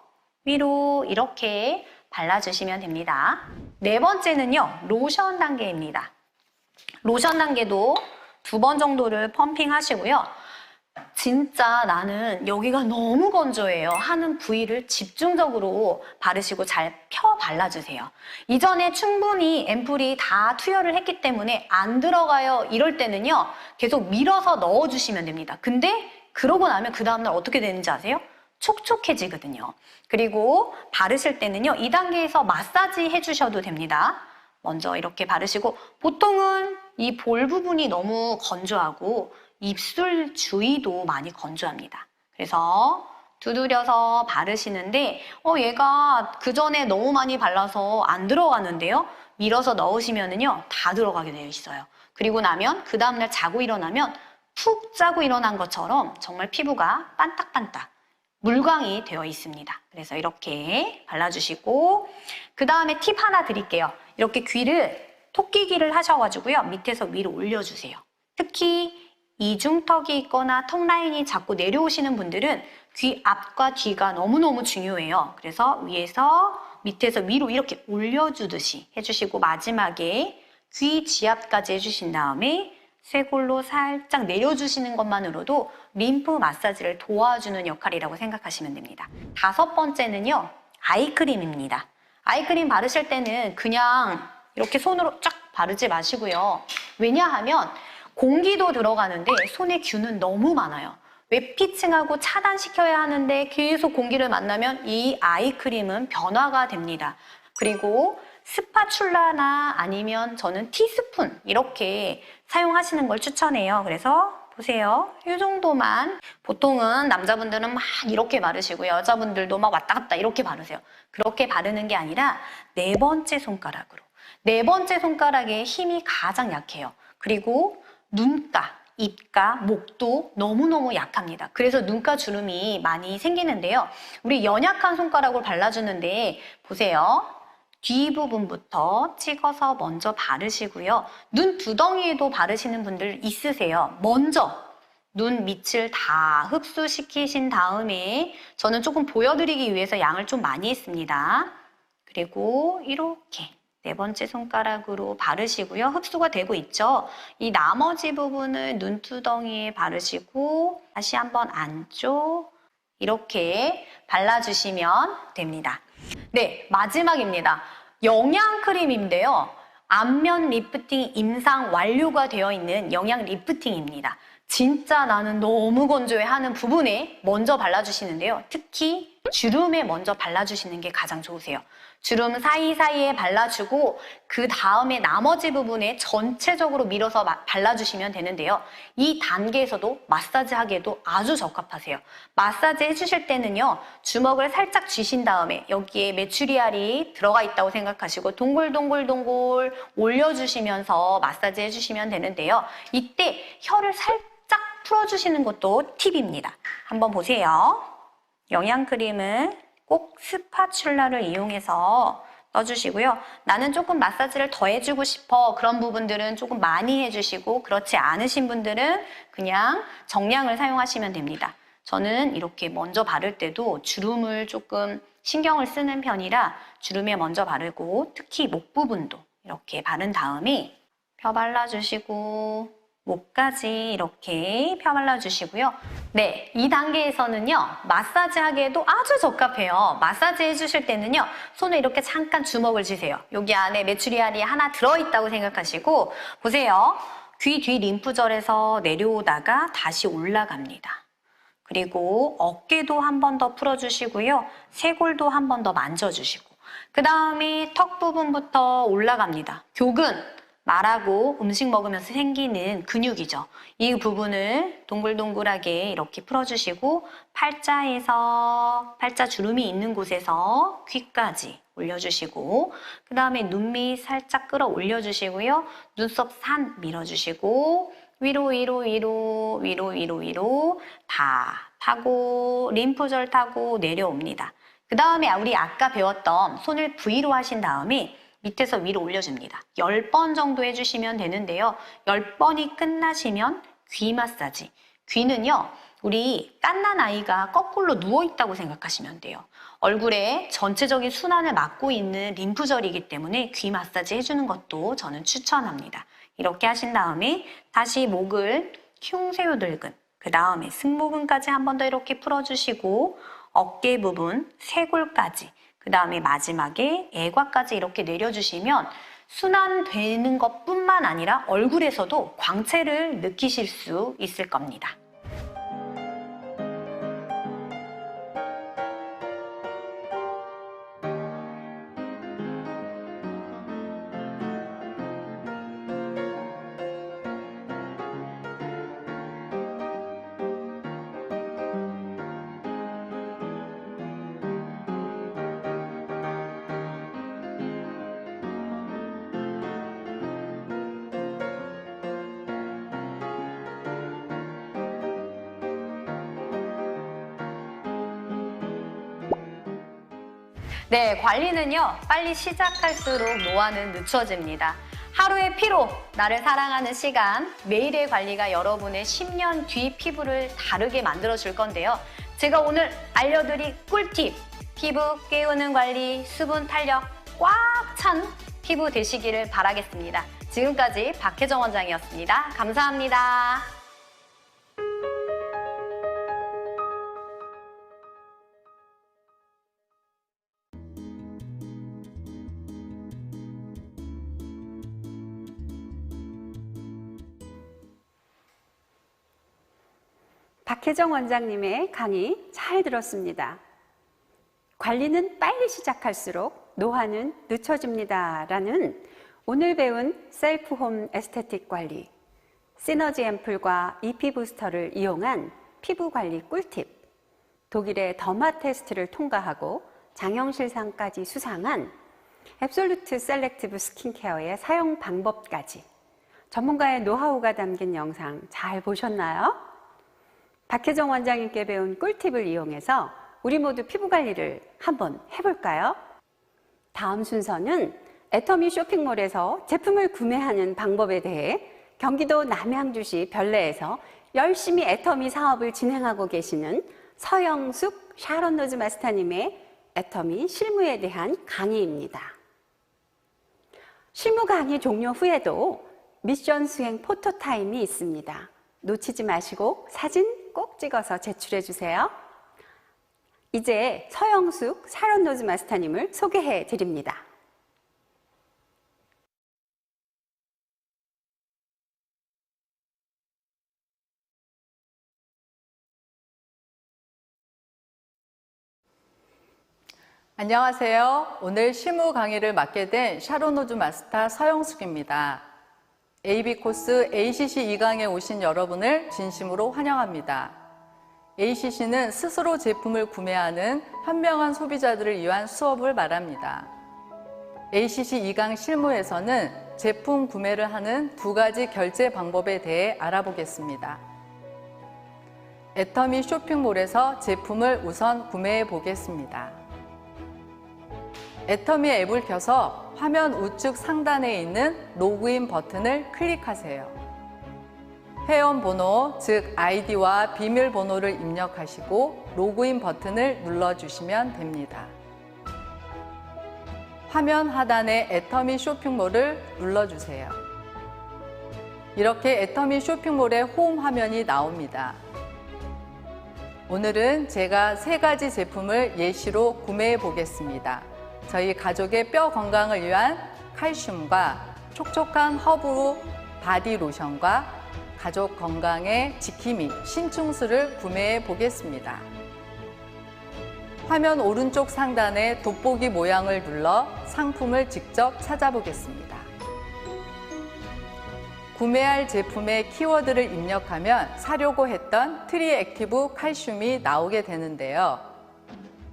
위로 이렇게 발라주시면 됩니다. 네 번째는요, 로션 단계입니다. 로션 단계도 2번 정도를 펌핑 하시고요. 진짜 나는 여기가 너무 건조해요 하는 부위를 집중적으로 바르시고 잘 펴 발라주세요. 이전에 충분히 앰플이 다 투여를 했기 때문에 안 들어가요 이럴 때는요, 계속 밀어서 넣어주시면 됩니다. 근데 그러고 나면 그 다음날 어떻게 되는지 아세요? 촉촉해지거든요. 그리고 바르실 때는요, 2단계에서 마사지 해주셔도 됩니다. 먼저 이렇게 바르시고, 보통은 이 볼 부분이 너무 건조하고 입술 주위도 많이 건조합니다. 그래서 두드려서 바르시는데 얘가 그 전에 너무 많이 발라서 안 들어가는데요. 밀어서 넣으시면은요 다 들어가게 되어 있어요. 그리고 나면 그 다음날 자고 일어나면 푹 자고 일어난 것처럼 정말 피부가 반딱반딱 물광이 되어 있습니다. 그래서 이렇게 발라주시고 그 다음에 팁 하나 드릴게요. 이렇게 귀를 토끼귀를 하셔가지고요 밑에서 위로 올려주세요. 특히 이중턱이 있거나 턱 라인이 자꾸 내려오시는 분들은 귀 앞과 뒤가 너무너무 중요해요. 그래서 위에서 밑에서 위로 이렇게 올려주듯이 해주시고 마지막에 귀 지압까지 해주신 다음에 쇄골로 살짝 내려주시는 것만으로도 림프 마사지를 도와주는 역할이라고 생각하시면 됩니다. 5번째는요. 아이크림입니다. 아이크림 바르실 때는 그냥 이렇게 손으로 쫙 바르지 마시고요. 왜냐하면 공기도 들어가는데 손에 균은 너무 많아요. 외피층하고 차단시켜야 하는데 계속 공기를 만나면 이 아이크림은 변화가 됩니다. 그리고 스파츌라나 아니면 저는 티스푼 이렇게 사용하시는 걸 추천해요. 그래서 보세요. 이 정도만. 보통은 남자분들은 막 이렇게 바르시고 여자분들도 막 왔다 갔다 이렇게 바르세요. 그렇게 바르는 게 아니라 4번째 손가락으로. 4번째 손가락에 힘이 가장 약해요. 그리고 눈가, 입가, 목도 너무너무 약합니다. 그래서 눈가 주름이 많이 생기는데요. 우리 연약한 손가락으로 발라주는데 보세요. 뒷부분부터 찍어서 먼저 바르시고요. 눈 두덩이에도 바르시는 분들 있으세요. 먼저 눈 밑을 다 흡수시키신 다음에 저는 조금 보여드리기 위해서 양을 좀 많이 했습니다. 그리고 이렇게 4번째 손가락으로 바르시고요. 흡수가 되고 있죠. 이 나머지 부분을 눈두덩이에 바르시고 다시 한번 안쪽 이렇게 발라주시면 됩니다. 네, 마지막입니다. 영양크림인데요. 안면 리프팅 임상 완료가 되어 있는 영양 리프팅입니다. 진짜 나는 너무 건조해 하는 부분에 먼저 발라주시는데요. 특히 주름에 먼저 발라주시는 게 가장 좋으세요. 주름 사이사이에 발라주고 그 다음에 나머지 부분에 전체적으로 밀어서 발라주시면 되는데요. 이 단계에서도 마사지 하기에도 아주 적합하세요. 마사지 해주실 때는요. 주먹을 살짝 쥐신 다음에 여기에 메추리알이 들어가 있다고 생각하시고 동글동글동글 올려주시면서 마사지 해주시면 되는데요. 이때 혀를 살짝 풀어주시는 것도 팁입니다. 한번 보세요. 영양크림을 꼭 스파츌라를 이용해서 떠주시고요. 나는 조금 마사지를 더 해주고 싶어. 그런 부분들은 조금 많이 해주시고 그렇지 않으신 분들은 그냥 정량을 사용하시면 됩니다. 저는 이렇게 먼저 바를 때도 주름을 조금 신경을 쓰는 편이라 주름에 먼저 바르고 특히 목 부분도 이렇게 바른 다음에 펴 발라주시고 목까지 이렇게 펴 발라주시고요. 네, 이 단계에서는요. 마사지 하기에도 아주 적합해요. 마사지 해주실 때는요. 손을 이렇게 잠깐 주먹을 쥐세요. 여기 안에 메추리알이 하나 들어있다고 생각하시고 보세요. 귀 뒤 림프절에서 내려오다가 다시 올라갑니다. 그리고 어깨도 한 번 더 풀어주시고요. 쇄골도 한 번 더 만져주시고 그 다음에 턱 부분부터 올라갑니다. 격은 말하고 음식 먹으면서 생기는 근육이죠. 이 부분을 동글동글하게 이렇게 풀어주시고 팔자에서 팔자 주름이 있는 곳에서 귀까지 올려주시고 그 다음에 눈 밑 살짝 끌어올려주시고요. 눈썹 산 밀어주시고 위로 다 타고 림프절 타고 내려옵니다. 그 다음에 우리 아까 배웠던 손을 V로 하신 다음에 밑에서 위로 올려줍니다. 10번 정도 해주시면 되는데요. 10번이 끝나시면 귀 마사지. 귀는요. 우리 갓난 아이가 거꾸로 누워있다고 생각하시면 돼요. 얼굴에 전체적인 순환을 막고 있는 림프절이기 때문에 귀 마사지 해주는 것도 저는 추천합니다. 이렇게 하신 다음에 다시 목을 흉쇄요들근, 그 다음에 승모근까지 한 번 더 이렇게 풀어주시고 어깨 부분, 쇄골까지 그 다음에 마지막에 애과까지 이렇게 내려주시면 순환되는 것뿐만 아니라 얼굴에서도 광채를 느끼실 수 있을 겁니다. 네, 관리는요, 빨리 시작할수록 노화는 늦춰집니다. 하루의 피로, 나를 사랑하는 시간, 매일의 관리가 여러분의 10년 뒤 피부를 다르게 만들어줄 건데요. 제가 오늘 알려드릴 꿀팁, 피부 깨우는 관리, 수분 탄력 꽉 찬 피부 되시기를 바라겠습니다. 지금까지 박혜정 원장이었습니다. 감사합니다. 박혜정 원장님의 강의 잘 들었습니다. 관리는 빨리 시작할수록 노화는 늦춰집니다. 라는 오늘 배운 셀프홈 에스테틱 관리, 시너지 앰플과 EP 부스터를 이용한 피부 관리 꿀팁, 독일의 더마 테스트를 통과하고 장영실상까지 수상한 앱솔루트 셀렉티브 스킨케어의 사용 방법까지 전문가의 노하우가 담긴 영상 잘 보셨나요? 박혜정 원장님께 배운 꿀팁을 이용해서 우리 모두 피부 관리를 한번 해볼까요? 다음 순서는 애터미 쇼핑몰에서 제품을 구매하는 방법에 대해 경기도 남양주시 별내에서 열심히 애터미 사업을 진행하고 계시는 서영숙 샤론 로즈 마스터님의 애터미 실무에 대한 강의입니다. 실무 강의 종료 후에도 미션 수행 포토타임이 있습니다. 놓치지 마시고 사진 꼭 찍어서 제출해 주세요. 이제 서영숙 샤론 로즈 마스터님을 소개해 드립니다. 안녕하세요. 오늘 실무 강의를 맡게 된 샤론 로즈 마스터 서영숙입니다. AB 코스 ACC 2강에 오신 여러분을 진심으로 환영합니다. ACC는 스스로 제품을 구매하는 현명한 소비자들을 위한 수업을 말합니다. ACC 2강 실무에서는 제품 구매를 하는 두 가지 결제 방법에 대해 알아보겠습니다. 애터미 쇼핑몰에서 제품을 우선 구매해 보겠습니다. 애터미 앱을 켜서 화면 우측 상단에 있는 로그인 버튼을 클릭하세요. 회원번호, 즉 아이디와 비밀번호를 입력하시고 로그인 버튼을 눌러주시면 됩니다. 화면 하단에 애터미 쇼핑몰을 눌러주세요. 이렇게 애터미 쇼핑몰의 홈 화면이 나옵니다. 오늘은 제가 3가지 제품을 예시로 구매해 보겠습니다. 저희 가족의 뼈 건강을 위한 칼슘과 촉촉한 허브 바디 로션과 가족 건강의 지킴이 신충수를 구매해 보겠습니다. 화면 오른쪽 상단에 돋보기 모양을 눌러 상품을 직접 찾아보겠습니다. 구매할 제품의 키워드를 입력하면 사려고 했던 트리액티브 칼슘이 나오게 되는데요.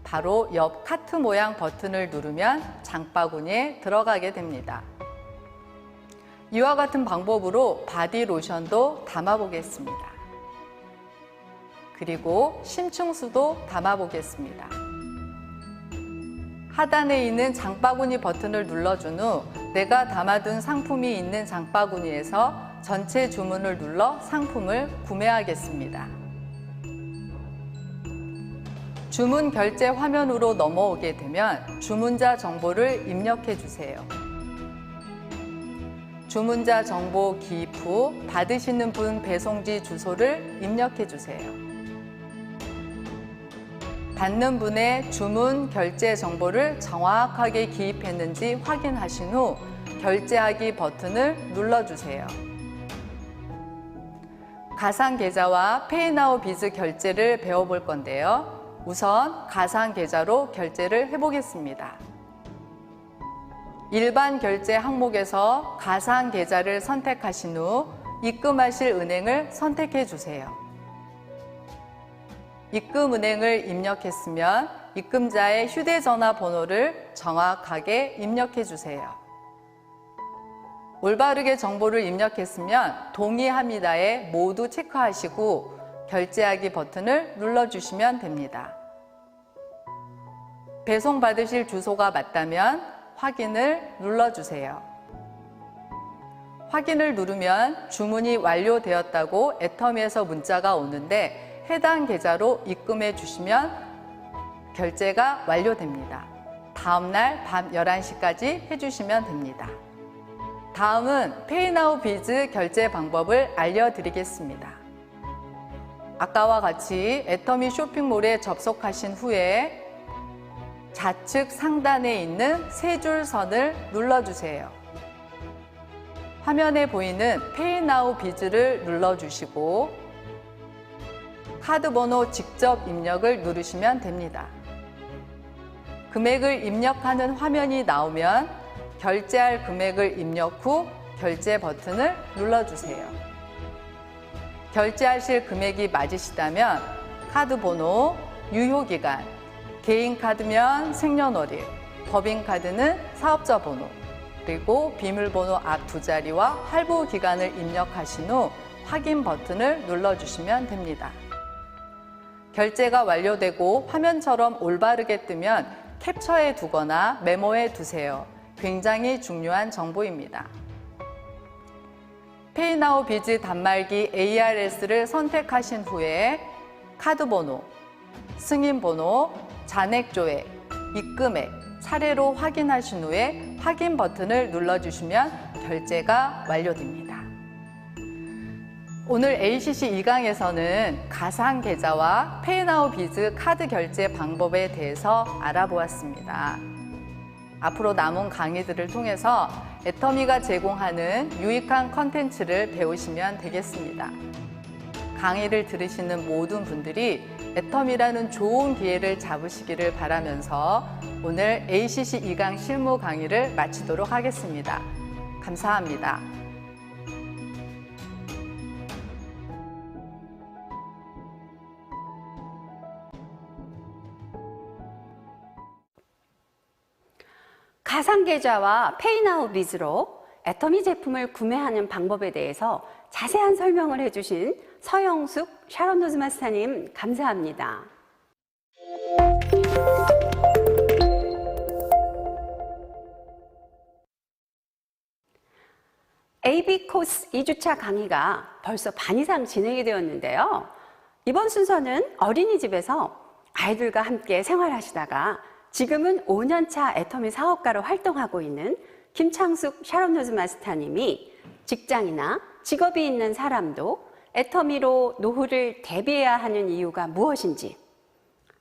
바로 옆 카트 모양 버튼을 누르면 장바구니에 들어가게 됩니다. 이와 같은 방법으로 바디 로션도 담아 보겠습니다. 그리고 심층수도 담아 보겠습니다. 하단에 있는 장바구니 버튼을 눌러준 후 내가 담아둔 상품이 있는 장바구니에서 전체 주문을 눌러 상품을 구매하겠습니다. 주문 결제 화면으로 넘어오게 되면 주문자 정보를 입력해 주세요. 주문자 정보 기입 후 받으시는 분 배송지 주소를 입력해 주세요. 받는 분의 주문 결제 정보를 정확하게 기입했는지 확인하신 후 결제하기 버튼을 눌러주세요. 가상계좌와 페이나우 비즈 결제를 배워볼 건데요. 우선 가상계좌로 결제를 해보겠습니다. 일반 결제 항목에서 가상계좌를 선택하신 후 입금하실 은행을 선택해 주세요. 입금은행을 입력했으면 입금자의 휴대전화 번호를 정확하게 입력해 주세요. 올바르게 정보를 입력했으면 동의합니다에 모두 체크하시고 결제하기 버튼을 눌러주시면 됩니다. 배송받으실 주소가 맞다면 확인을 눌러주세요. 확인을 누르면 주문이 완료되었다고 애터미에서 문자가 오는데 해당 계좌로 입금해 주시면 결제가 완료됩니다. 다음날 밤 11시까지 해주시면 됩니다. 다음은 페이나우 비즈 결제 방법을 알려드리겠습니다. 아까와 같이 애터미 쇼핑몰에 접속하신 후에 좌측 상단에 있는 세 줄 선을 눌러주세요. 화면에 보이는 페이나우 비즈를 눌러주시고 카드 번호 직접 입력을 누르시면 됩니다. 금액을 입력하는 화면이 나오면 결제할 금액을 입력 후 결제 버튼을 눌러주세요. 결제하실 금액이 맞으시다면 카드 번호, 유효기간, 개인카드면 생년월일, 법인카드는 사업자 번호, 그리고 비밀번호 앞 두 자리와 할부 기간을 입력하신 후 확인 버튼을 눌러주시면 됩니다. 결제가 완료되고 화면처럼 올바르게 뜨면 캡처해 두거나 메모해 두세요. 굉장히 중요한 정보입니다. 페이나우 비즈 단말기 ARS를 선택하신 후에 카드 번호, 승인 번호, 잔액 조회, 입금액 차례로 확인하신 후에 확인 버튼을 눌러주시면 결제가 완료됩니다. 오늘 ACC 2강에서는 가상 계좌와 페이나우 비즈 카드 결제 방법에 대해서 알아보았습니다. 앞으로 남은 강의들을 통해서 애터미가 제공하는 유익한 컨텐츠를 배우시면 되겠습니다. 강의를 들으시는 모든 분들이 애터미라는 좋은 기회를 잡으시기를 바라면서 오늘 ACC 2강 실무 강의를 마치도록 하겠습니다. 감사합니다. 가상계좌와 페이나우 비즈로 애터미 제품을 구매하는 방법에 대해서 자세한 설명을 해주신 서영숙 샤론 노즈 마스터님 감사합니다. AB 코스 2주차 강의가 벌써 반 이상 진행이 되었는데요. 이번 순서는 어린이집에서 아이들과 함께 생활하시다가 지금은 5년차 애터미 사업가로 활동하고 있는 김창숙 샤론 노즈 마스터님이 직장이나 직업이 있는 사람도 애터미로 노후를 대비해야 하는 이유가 무엇인지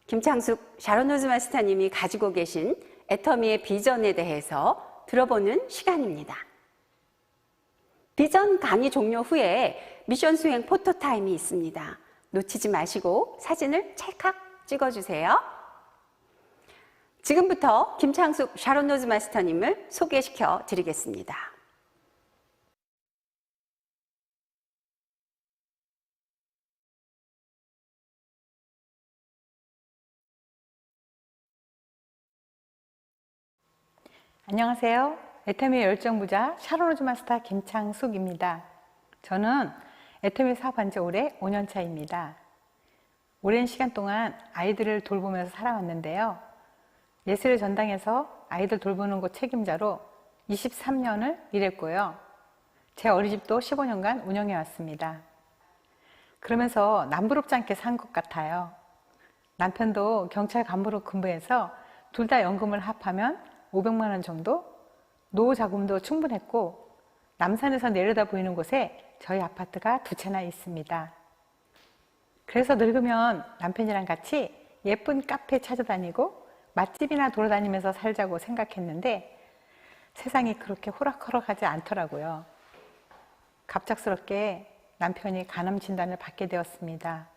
김창숙 샤론 노즈 마스터님이 가지고 계신 애터미의 비전에 대해서 들어보는 시간입니다. 비전 강의 종료 후에 미션 수행 포토타임이 있습니다. 놓치지 마시고 사진을 찰칵 찍어주세요. 지금부터 김창숙 샤론 노즈 마스터님을 소개시켜 드리겠습니다. 안녕하세요. 애터미의 열정부자 샤론 노즈 마스터 김창숙입니다. 저는 애터미 사업한 지 올해 5년 차입니다. 오랜 시간 동안 아이들을 돌보면서 살아왔는데요. 예술의 전당에서 아이들 돌보는 곳 책임자로 23년을 일했고요. 제 어린이집도 15년간 운영해 왔습니다. 그러면서 남부럽지 않게 산 것 같아요. 남편도 경찰 간부로 근무해서 둘 다 연금을 합하면 500만 원 정도? 노후 자금도 충분했고 남산에서 내려다 보이는 곳에 저희 아파트가 2채나 있습니다. 그래서 늙으면 남편이랑 같이 예쁜 카페 찾아다니고 맛집이나 돌아다니면서 살자고 생각했는데 세상이 그렇게 호락호락하지 않더라고요. 갑작스럽게 남편이 간암 진단을 받게 되었습니다.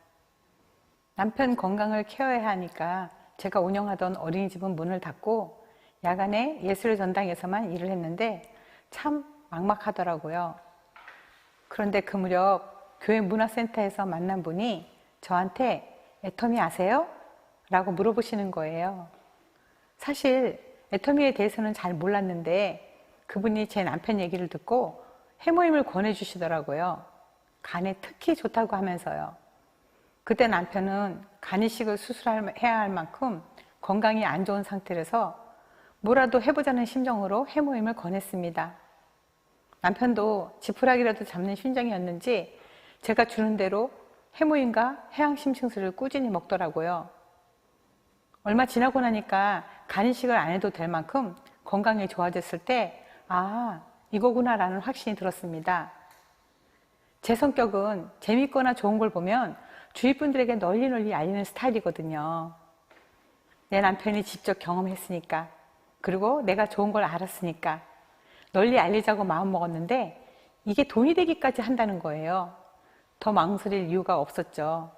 남편 건강을 케어해야 하니까 제가 운영하던 어린이집은 문을 닫고 야간에 예술의 전당에서만 일을 했는데 참 막막하더라고요. 그런데 그 무렵 교회 문화센터에서 만난 분이 저한테 애터미 아세요? 라고 물어보시는 거예요. 사실 애터미에 대해서는 잘 몰랐는데 그분이 제 남편 얘기를 듣고 해모임을 권해주시더라고요. 간에 특히 좋다고 하면서요. 그때 남편은 간이식을 수술해야 할 만큼 건강이 안 좋은 상태라서 뭐라도 해보자는 심정으로 해모임을 권했습니다. 남편도 지푸라기라도 잡는 심정이었는지 제가 주는 대로 해모임과 해양심층수를 꾸준히 먹더라고요. 얼마 지나고 나니까 간이식을 안 해도 될 만큼 건강이 좋아졌을 때 이거구나라는 확신이 들었습니다. 제 성격은 재밌거나 좋은 걸 보면 주위 분들에게 널리 알리는 스타일이거든요. 내 남편이 직접 경험했으니까, 그리고 내가 좋은 걸 알았으니까 널리 알리자고 마음먹었는데 이게 돈이 되기까지 한다는 거예요. 더 망설일 이유가 없었죠.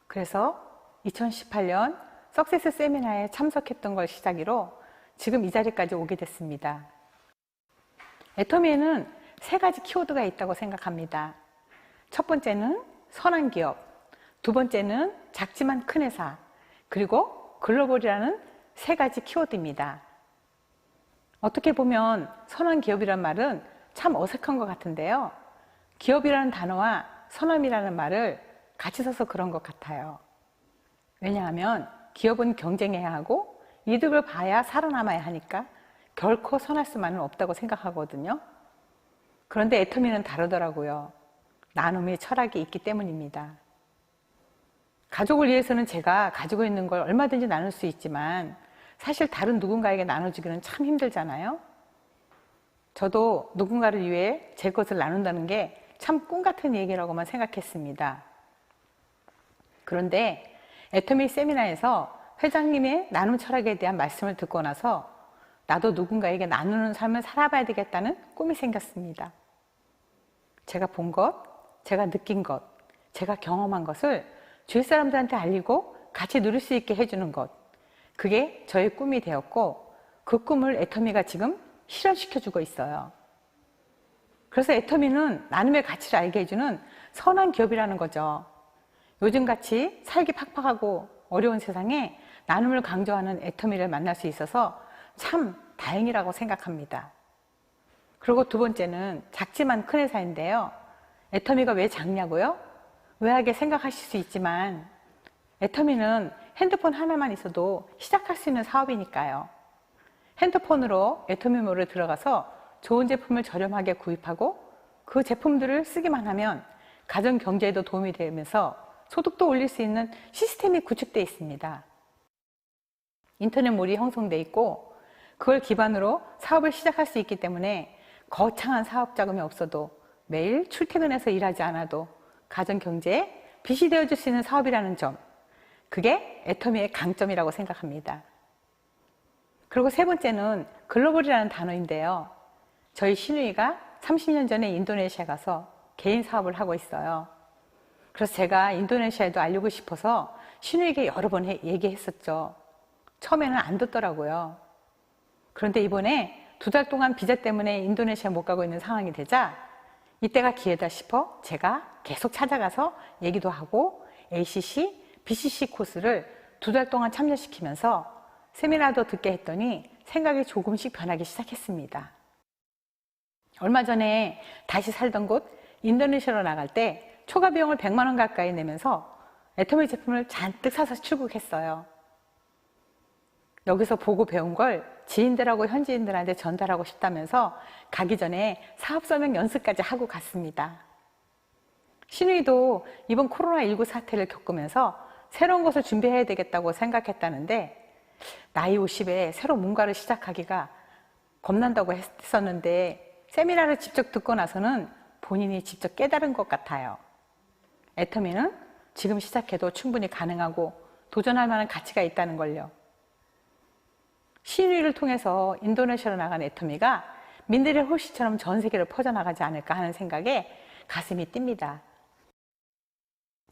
그래서 2018년 석세스 세미나에 참석했던 걸 시작으로 지금 이 자리까지 오게 됐습니다. 애터미에는 3가지 키워드가 있다고 생각합니다. 첫 번째는 선한 기업, 두 번째는 작지만 큰 회사, 그리고 글로벌이라는 3가지 키워드입니다. 어떻게 보면 선한 기업이란 말은 참 어색한 것 같은데요. 기업이라는 단어와 선함이라는 말을 같이 써서 그런 것 같아요. 왜냐하면 기업은 경쟁해야 하고 이득을 봐야 살아남아야 하니까 결코 선할 수만은 없다고 생각하거든요. 그런데 애터미는 다르더라고요. 나눔의 철학이 있기 때문입니다. 가족을 위해서는 제가 가지고 있는 걸 얼마든지 나눌 수 있지만 사실 다른 누군가에게 나눠주기는 참 힘들잖아요. 저도 누군가를 위해 제 것을 나눈다는 게 참 꿈 같은 얘기라고만 생각했습니다. 그런데 애터미 세미나에서 회장님의 나눔 철학에 대한 말씀을 듣고 나서 나도 누군가에게 나누는 삶을 살아봐야 되겠다는 꿈이 생겼습니다. 제가 본 것, 제가 느낀 것, 제가 경험한 것을 주위 사람들한테 알리고 같이 누릴 수 있게 해주는 것, 그게 저의 꿈이 되었고 그 꿈을 애터미가 지금 실현시켜주고 있어요. 그래서 애터미는 나눔의 가치를 알게 해주는 선한 기업이라는 거죠. 요즘같이 살기 팍팍하고 어려운 세상에 나눔을 강조하는 애터미를 만날 수 있어서 참 다행이라고 생각합니다. 그리고 두 번째는 작지만 큰 회사인데요. 애터미가 왜 작냐고요? 의아하게 생각하실 수 있지만 애터미는 핸드폰 하나만 있어도 시작할 수 있는 사업이니까요. 핸드폰으로 애터미몰에 들어가서 좋은 제품을 저렴하게 구입하고 그 제품들을 쓰기만 하면 가정 경제에도 도움이 되면서 소득도 올릴 수 있는 시스템이 구축되어 있습니다. 인터넷몰이 형성되어 있고 그걸 기반으로 사업을 시작할 수 있기 때문에 거창한 사업 자금이 없어도 매일 출퇴근해서 일하지 않아도 가정 경제에 빚이 되어줄 수 있는 사업이라는 점, 그게 애터미의 강점이라고 생각합니다. 그리고 세 번째는 글로벌이라는 단어인데요. 저희 시누이가 30년 전에 인도네시아 가서 개인 사업을 하고 있어요. 그래서 제가 인도네시아에도 알리고 싶어서 시누이에게 여러 번 얘기했었죠. 처음에는 안 듣더라고요. 그런데 이번에 2달 동안 비자 때문에 인도네시아 못 가고 있는 상황이 되자 이때가 기회다 싶어 제가 계속 찾아가서 얘기도 하고 ACC, BCC 코스를 2달 동안 참여시키면서 세미나도 듣게 했더니 생각이 조금씩 변하기 시작했습니다. 얼마 전에 다시 살던 곳 인도네시아로 나갈 때 초과 비용을 100만 원 가까이 내면서 애터미 제품을 잔뜩 사서 출국했어요. 여기서 보고 배운 걸 지인들하고 현지인들한테 전달하고 싶다면서 가기 전에 사업 설명 연습까지 하고 갔습니다. 시누이도 이번 코로나19 사태를 겪으면서 새로운 것을 준비해야 되겠다고 생각했다는데 나이 50에 새로 뭔가를 시작하기가 겁난다고 했었는데 세미나를 직접 듣고 나서는 본인이 직접 깨달은 것 같아요. 애터미는 지금 시작해도 충분히 가능하고 도전할 만한 가치가 있다는 걸요. 시누이를 통해서 인도네시아로 나간 애터미가 민들의 홀씨처럼 전 세계로 퍼져나가지 않을까 하는 생각에 가슴이 뜁니다.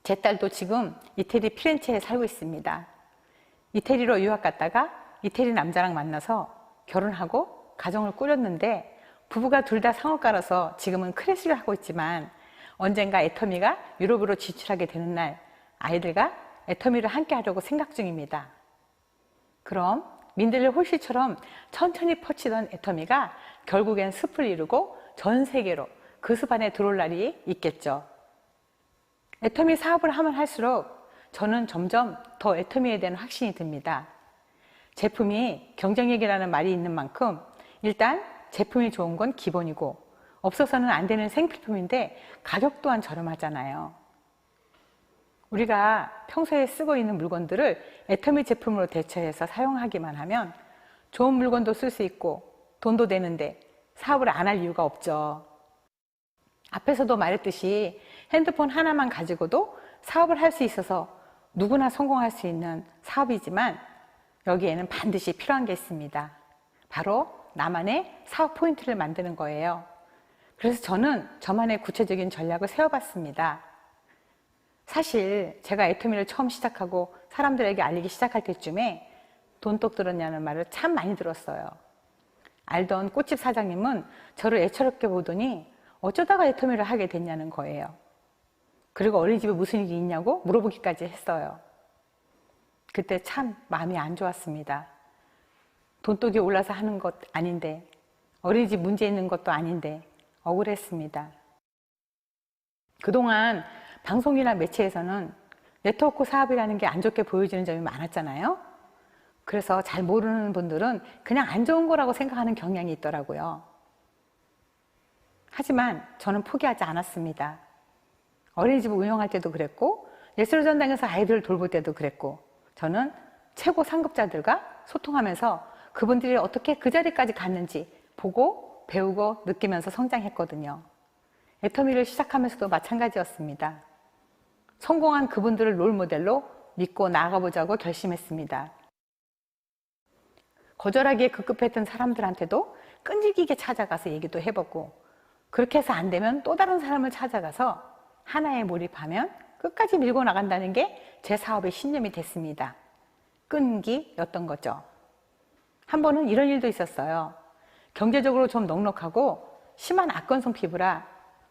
제 딸도 지금 이태리 피렌체에 살고 있습니다. 이태리로 유학 갔다가 이태리 남자랑 만나서 결혼하고 가정을 꾸렸는데 부부가 둘 다 상업가라서 지금은 크래시를 하고 있지만 언젠가 애터미가 유럽으로 진출하게 되는 날 아이들과 애터미를 함께 하려고 생각 중입니다. 그럼 민들레 홀씨처럼 천천히 퍼치던 애터미가 결국엔 숲을 이루고 전 세계로 그 숲 안에 들어올 날이 있겠죠. 애터미 사업을 하면 할수록 저는 점점 더 애터미에 대한 확신이 듭니다. 제품이 경쟁력이라는 말이 있는 만큼 일단 제품이 좋은 건 기본이고 없어서는 안 되는 생필품인데 가격 또한 저렴하잖아요. 우리가 평소에 쓰고 있는 물건들을 애터미 제품으로 대체해서 사용하기만 하면 좋은 물건도 쓸 수 있고 돈도 되는데 사업을 안 할 이유가 없죠. 앞에서도 말했듯이 핸드폰 하나만 가지고도 사업을 할 수 있어서 누구나 성공할 수 있는 사업이지만 여기에는 반드시 필요한 게 있습니다. 바로 나만의 사업 포인트를 만드는 거예요. 그래서 저는 저만의 구체적인 전략을 세워봤습니다. 사실 제가 애터미를 처음 시작하고 사람들에게 알리기 시작할 때쯤에 돈독 들었냐는 말을 참 많이 들었어요. 알던 꽃집 사장님은 저를 애처롭게 보더니 어쩌다가 애터미를 하게 됐냐는 거예요. 그리고 어린이집에 무슨 일이 있냐고 물어보기까지 했어요. 그때 참 마음이 안 좋았습니다. 돈독이 올라서 하는 것 아닌데, 어린이집 문제 있는 것도 아닌데 억울했습니다. 그동안 방송이나 매체에서는 네트워크 사업이라는 게 안 좋게 보여지는 점이 많았잖아요. 그래서 잘 모르는 분들은 그냥 안 좋은 거라고 생각하는 경향이 있더라고요. 하지만 저는 포기하지 않았습니다. 어린이집을 운영할 때도 그랬고 예술전당에서 아이들을 돌볼 때도 그랬고 저는 최고 상급자들과 소통하면서 그분들이 어떻게 그 자리까지 갔는지 보고 배우고 느끼면서 성장했거든요. 애터미를 시작하면서도 마찬가지였습니다. 성공한 그분들을 롤모델로 믿고 나아가보자고 결심했습니다. 거절하기에 급급했던 사람들한테도 끈질기게 찾아가서 얘기도 해보고 그렇게 해서 안 되면 또 다른 사람을 찾아가서 하나에 몰입하면 끝까지 밀고 나간다는 게 제 사업의 신념이 됐습니다. 끈기였던 거죠. 한 번은 이런 일도 있었어요. 경제적으로 좀 넉넉하고 심한 악건성 피부라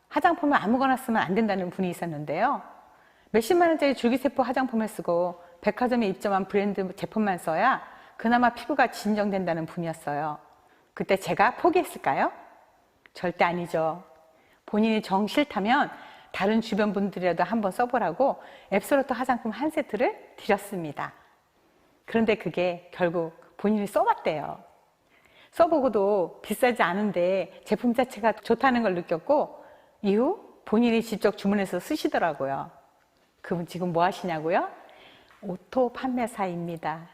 화장품을 아무거나 쓰면 안 된다는 분이 있었는데요. 몇십만 원짜리 줄기세포 화장품을 쓰고 백화점에 입점한 브랜드 제품만 써야 그나마 피부가 진정된다는 분이었어요. 그때 제가 포기했을까요? 절대 아니죠. 본인이 정 싫다면 다른 주변 분들이라도 한번 써보라고 앱솔루트 화장품 한 세트를 드렸습니다. 그런데 그게 결국 본인이 써봤대요. 써보고도 비싸지 않은데 제품 자체가 좋다는 걸 느꼈고 이후 본인이 직접 주문해서 쓰시더라고요. 그분 지금 뭐 하시냐고요? 오토 판매사입니다.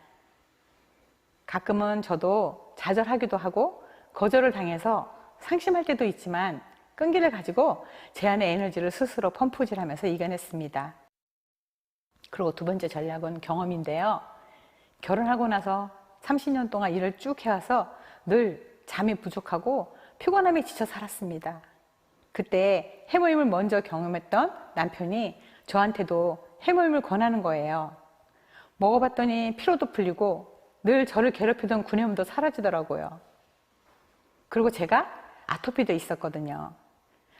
가끔은 저도 좌절하기도 하고 거절을 당해서 상심할 때도 있지만 끈기를 가지고 제 안의 에너지를 스스로 펌프질하면서 이겨냈습니다. 그리고 두 번째 전략은 경험인데요. 결혼하고 나서 30년 동안 일을 쭉 해와서 늘 잠이 부족하고 피곤함에 지쳐 살았습니다. 그때 해모임을 먼저 경험했던 남편이 저한테도 해모임을 권하는 거예요. 먹어봤더니 피로도 풀리고 늘 저를 괴롭히던 구내염도 사라지더라고요. 그리고 제가 아토피도 있었거든요.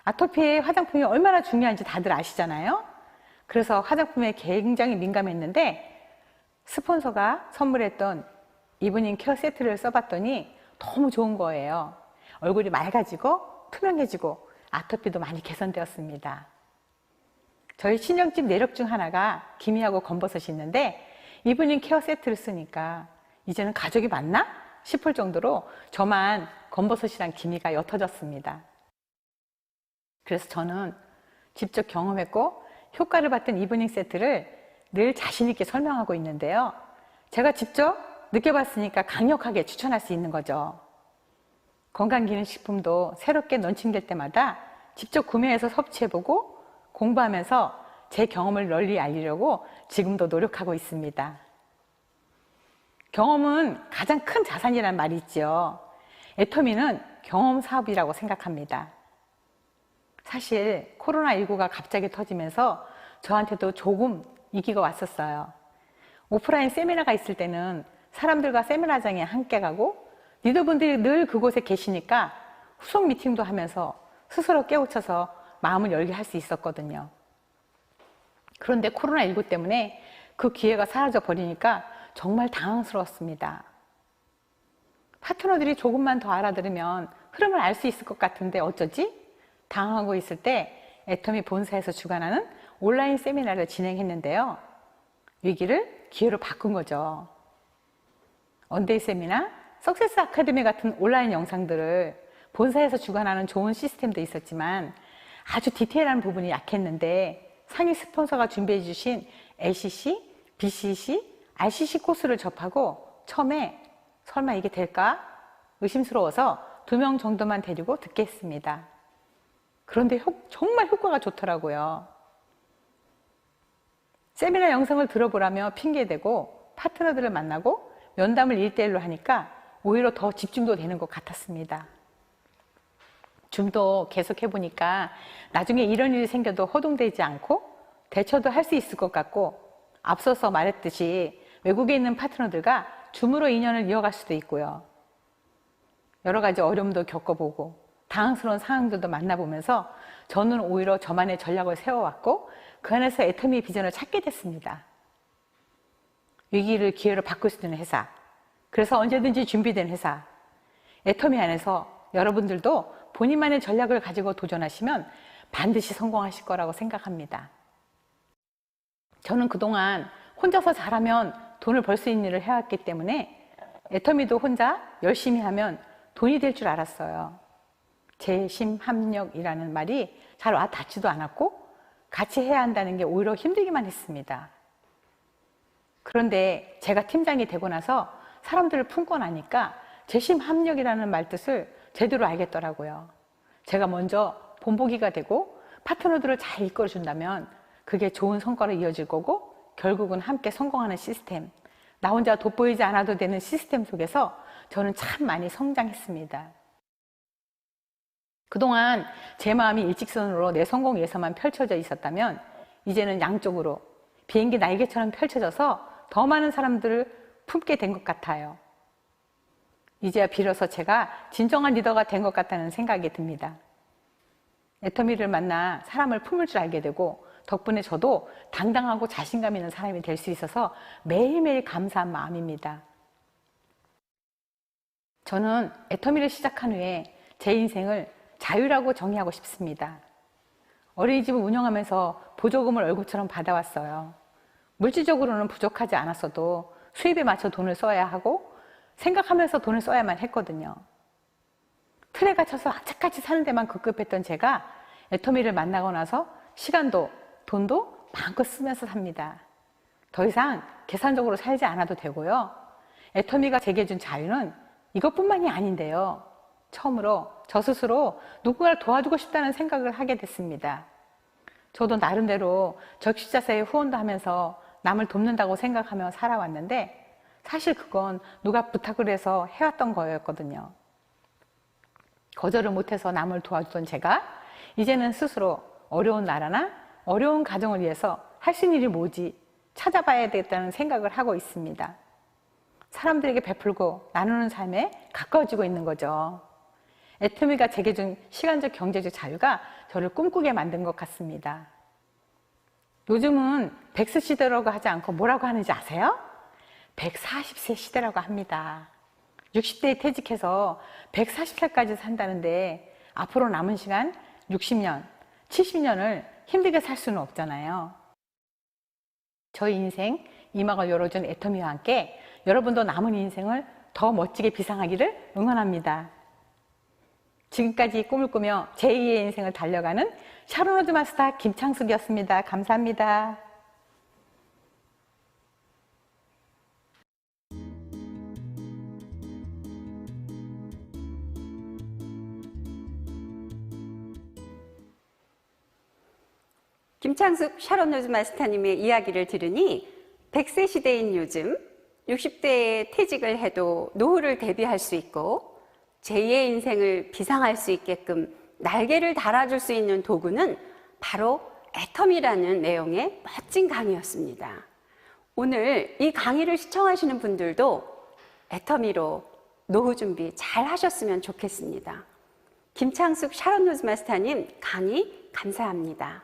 아토피에 화장품이 얼마나 중요한지 다들 아시잖아요. 그래서 화장품에 굉장히 민감했는데 스폰서가 선물했던 이브닝 케어 세트를 써봤더니 너무 좋은 거예요. 얼굴이 맑아지고 투명해지고 아토피도 많이 개선되었습니다. 저희 친정집 내력 중 하나가 기미하고 검버섯이 있는데 이브닝 케어 세트를 쓰니까 이제는 가족이 맞나 싶을 정도로 저만 검버섯이랑 기미가 옅어졌습니다. 그래서 저는 직접 경험했고 효과를 봤던 이브닝 세트를 늘 자신 있게 설명하고 있는데요. 제가 직접 느껴봤으니까 강력하게 추천할 수 있는 거죠. 건강기능식품도 새롭게 런칭될 때마다 직접 구매해서 섭취해보고 공부하면서 제 경험을 널리 알리려고 지금도 노력하고 있습니다. 경험은 가장 큰 자산이라는 말이 있죠. 애터미는 경험 사업이라고 생각합니다. 사실 코로나19가 갑자기 터지면서 저한테도 조금 위기가 왔었어요. 오프라인 세미나가 있을 때는 사람들과 세미나장에 함께 가고 리더분들이 늘 그곳에 계시니까 후속 미팅도 하면서 스스로 깨우쳐서 마음을 열게 할 수 있었거든요. 그런데 코로나19 때문에 그 기회가 사라져 버리니까 정말 당황스러웠습니다. 파트너들이 조금만 더 알아들으면 흐름을 알 수 있을 것 같은데 어쩌지? 당황하고 있을 때 애터미 본사에서 주관하는 온라인 세미나를 진행했는데요. 위기를 기회로 바꾼 거죠. 언데이 세미나, 석세스 아카데미 같은 온라인 영상들을 본사에서 주관하는 좋은 시스템도 있었지만 아주 디테일한 부분이 약했는데 상위 스폰서가 준비해 주신 ACC, BCC, RCC 코스를 접하고 처음에 설마 이게 될까? 의심스러워서 2명 정도만 데리고 듣게 했습니다. 그런데 정말 효과가 좋더라고요. 세미나 영상을 들어보라며 핑계대고 파트너들을 만나고 면담을 1대1로 하니까 오히려 더 집중도 되는 것 같았습니다. 줌도 계속 해보니까 나중에 이런 일이 생겨도 허둥대지 않고 대처도 할 수 있을 것 같고 앞서서 말했듯이 외국에 있는 파트너들과 줌으로 인연을 이어갈 수도 있고요. 여러 가지 어려움도 겪어보고 당황스러운 상황들도 만나보면서 저는 오히려 저만의 전략을 세워왔고 그 안에서 애터미의 비전을 찾게 됐습니다. 위기를 기회로 바꿀 수 있는 회사, 그래서 언제든지 준비된 회사, 애터미 안에서 여러분들도 본인만의 전략을 가지고 도전하시면 반드시 성공하실 거라고 생각합니다. 저는 그동안 혼자서 잘하면 돈을 벌 수 있는 일을 해왔기 때문에 애터미도 혼자 열심히 하면 돈이 될 줄 알았어요. 재심합력이라는 말이 잘 와 닿지도 않았고 같이 해야 한다는 게 오히려 힘들기만 했습니다. 그런데 제가 팀장이 되고 나서 사람들을 품고 나니까 재심합력이라는 말 뜻을 제대로 알겠더라고요. 제가 먼저 본보기가 되고 파트너들을 잘 이끌어준다면 그게 좋은 성과로 이어질 거고 결국은 함께 성공하는 시스템, 나 혼자 돋보이지 않아도 되는 시스템 속에서 저는 참 많이 성장했습니다. 그동안 제 마음이 일직선으로 내 성공 위해서만 펼쳐져 있었다면 이제는 양쪽으로 비행기 날개처럼 펼쳐져서 더 많은 사람들을 품게 된 것 같아요. 이제야 비로소 제가 진정한 리더가 된 것 같다는 생각이 듭니다. 애터미를 만나 사람을 품을 줄 알게 되고 덕분에 저도 당당하고 자신감 있는 사람이 될 수 있어서 매일매일 감사한 마음입니다. 저는 애터미를 시작한 후에 제 인생을 자유라고 정의하고 싶습니다. 어린이집을 운영하면서 보조금을 월급처럼 받아왔어요. 물질적으로는 부족하지 않았어도 수입에 맞춰 돈을 써야 하고 생각하면서 돈을 써야만 했거든요. 틀에 갇혀서 악착같이 사는 데만 급급했던 제가 애터미를 만나고 나서 시간도 돈도 마음껏 쓰면서 삽니다. 더 이상 계산적으로 살지 않아도 되고요. 애터미가 제게 준 자유는 이것뿐만이 아닌데요. 처음으로 저 스스로 누군가를 도와주고 싶다는 생각을 하게 됐습니다. 저도 나름대로 적시자사의 후원도 하면서 남을 돕는다고 생각하며 살아왔는데 사실 그건 누가 부탁을 해서 해왔던 거였거든요. 거절을 못해서 남을 도와주던 제가 이제는 스스로 어려운 나라나 어려운 가정을 위해서 할 수 있는 일이 뭐지 찾아봐야 되겠다는 생각을 하고 있습니다. 사람들에게 베풀고 나누는 삶에 가까워지고 있는 거죠. 애터미가 제게 준 시간적 경제적 자유가 저를 꿈꾸게 만든 것 같습니다. 요즘은 100세 시대라고 하지 않고 뭐라고 하는지 아세요? 140세 시대라고 합니다. 60대에 퇴직해서 140살까지 산다는데 앞으로 남은 시간 60년, 70년을 힘들게 살 수는 없잖아요. 저희 인생 이막을 열어준 애터미와 함께 여러분도 남은 인생을 더 멋지게 비상하기를 응원합니다. 지금까지 꿈을 꾸며 제2의 인생을 달려가는 샤론 로즈 마스터 김창숙이었습니다. 감사합니다. 김창숙 샤론 로즈 마스터님의 이야기를 들으니 100세 시대인 요즘 60대에 퇴직을 해도 노후를 대비할 수 있고 제2의 인생을 비상할 수 있게끔 날개를 달아줄 수 있는 도구는 바로 애터미라는 내용의 멋진 강의였습니다. 오늘 이 강의를 시청하시는 분들도 애터미로 노후 준비 잘 하셨으면 좋겠습니다. 김창숙 샤론 로즈 마스터님 강의 감사합니다.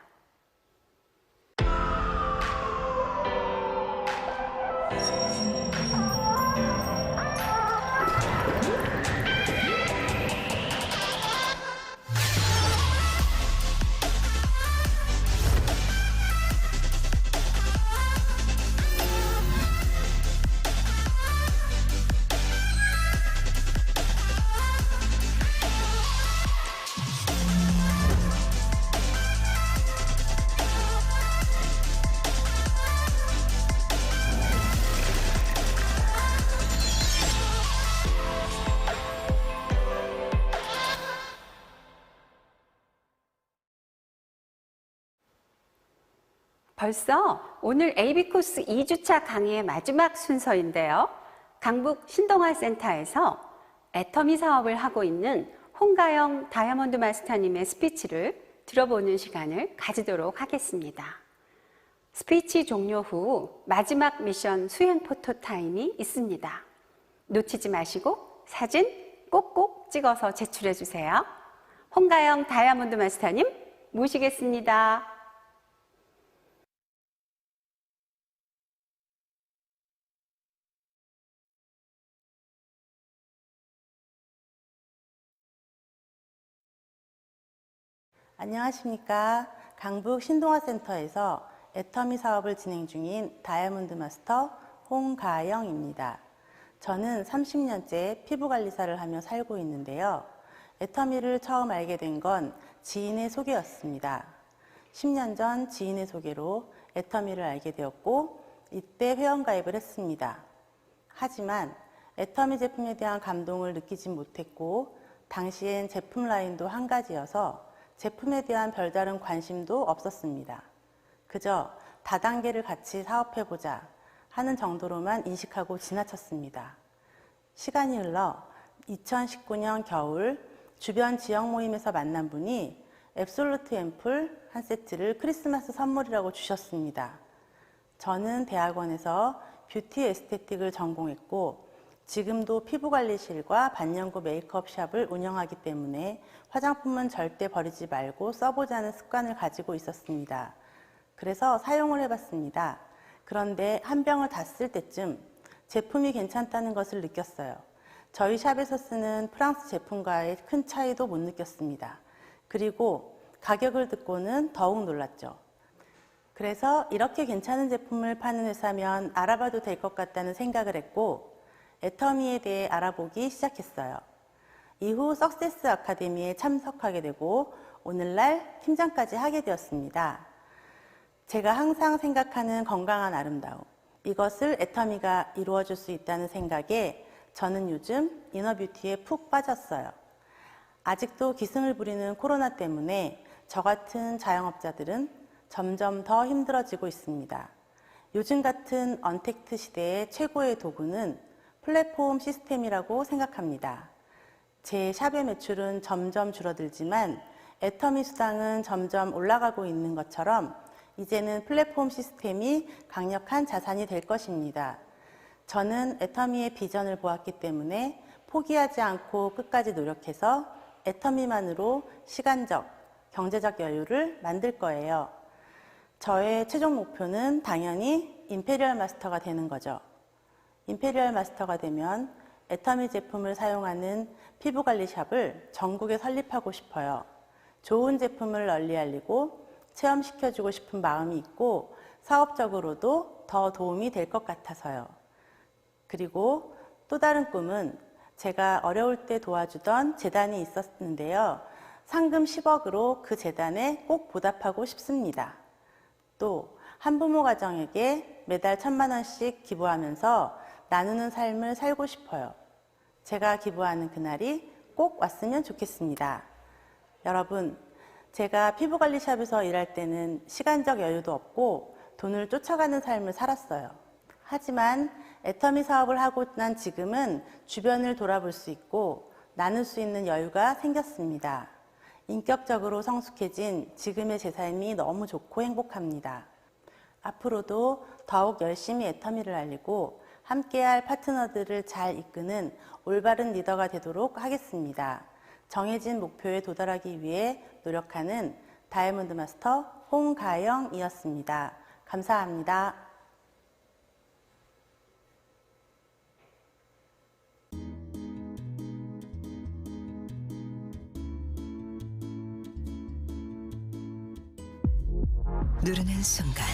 벌써 오늘 AB 코스 2주차 강의의 마지막 순서인데요. 강북 신동아 센터에서 애터미 사업을 하고 있는 홍가영 다이아몬드 마스터님의 스피치를 들어보는 시간을 가지도록 하겠습니다. 스피치 종료 후 마지막 미션 수행 포토 타임이 있습니다. 놓치지 마시고 사진 꼭꼭 찍어서 제출해 주세요. 홍가영 다이아몬드 마스터님 모시겠습니다. 안녕하십니까. 강북 신동아센터에서 애터미 사업을 진행 중인 다이아몬드 마스터 홍가영입니다. 저는 30년째 피부관리사를 하며 살고 있는데요. 애터미를 처음 알게 된 건 지인의 소개였습니다. 10년 전 지인의 소개로 애터미를 알게 되었고 이때 회원가입을 했습니다. 하지만 애터미 제품에 대한 감동을 느끼진 못했고 당시엔 제품 라인도 한 가지여서 제품에 대한 별다른 관심도 없었습니다. 그저 다단계를 같이 사업해보자 하는 정도로만 인식하고 지나쳤습니다. 시간이 흘러 2019년 겨울 주변 지역 모임에서 만난 분이 앱솔루트 앰플 한 세트를 크리스마스 선물이라고 주셨습니다. 저는 대학원에서 뷰티 에스테틱을 전공했고 지금도 피부관리실과 반영구 메이크업샵을 운영하기 때문에 화장품은 절대 버리지 말고 써보자는 습관을 가지고 있었습니다. 그래서 사용을 해봤습니다. 그런데 한 병을 다 쓸 때쯤 제품이 괜찮다는 것을 느꼈어요. 저희 샵에서 쓰는 프랑스 제품과의 큰 차이도 못 느꼈습니다. 그리고 가격을 듣고는 더욱 놀랐죠. 그래서 이렇게 괜찮은 제품을 파는 회사면 알아봐도 될 것 같다는 생각을 했고 애터미에 대해 알아보기 시작했어요. 이후 석세스 아카데미에 참석하게 되고 오늘날 팀장까지 하게 되었습니다. 제가 항상 생각하는 건강한 아름다움, 이것을 애터미가 이루어줄 수 있다는 생각에 저는 요즘 이너뷰티에 푹 빠졌어요. 아직도 기승을 부리는 코로나 때문에 저 같은 자영업자들은 점점 더 힘들어지고 있습니다. 요즘 같은 언택트 시대의 최고의 도구는 플랫폼 시스템이라고 생각합니다. 제 샵의 매출은 점점 줄어들지만 애터미 수당은 점점 올라가고 있는 것처럼 이제는 플랫폼 시스템이 강력한 자산이 될 것입니다. 저는 애터미의 비전을 보았기 때문에 포기하지 않고 끝까지 노력해서 애터미만으로 시간적, 경제적 여유를 만들 거예요. 저의 최종 목표는 당연히 임페리얼 마스터가 되는 거죠. 임페리얼 마스터가 되면 애터미 제품을 사용하는 피부관리 샵을 전국에 설립하고 싶어요. 좋은 제품을 널리 알리고 체험시켜주고 싶은 마음이 있고 사업적으로도 더 도움이 될 것 같아서요. 그리고 또 다른 꿈은 제가 어려울 때 도와주던 재단이 있었는데요. 상금 10억으로 그 재단에 꼭 보답하고 싶습니다. 또 한부모 가정에게 매달 1,000만 원씩 기부하면서 나누는 삶을 살고 싶어요. 제가 기부하는 그날이 꼭 왔으면 좋겠습니다. 여러분, 제가 피부관리샵에서 일할 때는 시간적 여유도 없고 돈을 쫓아가는 삶을 살았어요. 하지만 애터미 사업을 하고 난 지금은 주변을 돌아볼 수 있고 나눌 수 있는 여유가 생겼습니다. 인격적으로 성숙해진 지금의 제 삶이 너무 좋고 행복합니다. 앞으로도 더욱 열심히 애터미를 알리고 함께할 파트너들을 잘 이끄는 올바른 리더가 되도록 하겠습니다. 정해진 목표에 도달하기 위해 노력하는 다이아몬드 마스터 홍가영이었습니다. 감사합니다. 누르는 순간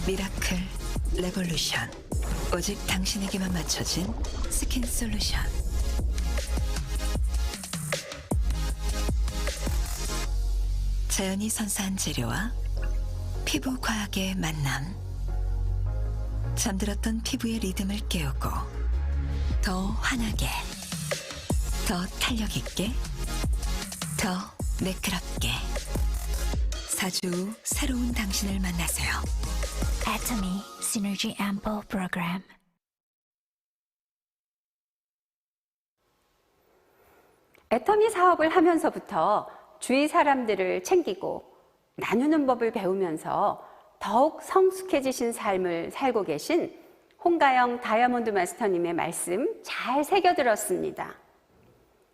미라클 레볼루션, 오직 당신에게만 맞춰진 스킨 솔루션. 자연이 선사한 재료와 피부 과학의 만남. 잠들었던 피부의 리듬을 깨우고 더 환하게, 더 탄력 있게, 더 매끄럽게. 4주 새로운 당신을 만나세요. Atomy Synergy Ample Program. 애터미 사업을 하면서부터 주위 사람들을 챙기고 나누는 법을 배우면서 더욱 성숙해지신 삶을 살고 계신 홍가영 다이아몬드 마스터님의 말씀 잘 새겨들었습니다.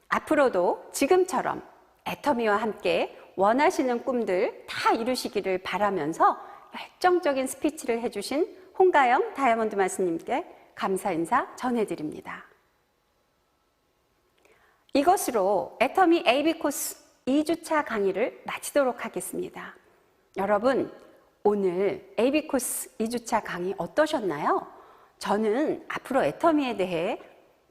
앞으로도 지금처럼 애터미와 함께 원하시는 꿈들 다 이루시기를 바라면서 열정적인 스피치를 해주신 홍가영 다이아몬드 마스터님께 감사 인사 전해드립니다. 이것으로 애터미 AB 코스 2주차 강의를 마치도록 하겠습니다. 여러분, 오늘 AB 코스 2주차 강의 어떠셨나요? 저는 앞으로 애터미에 대해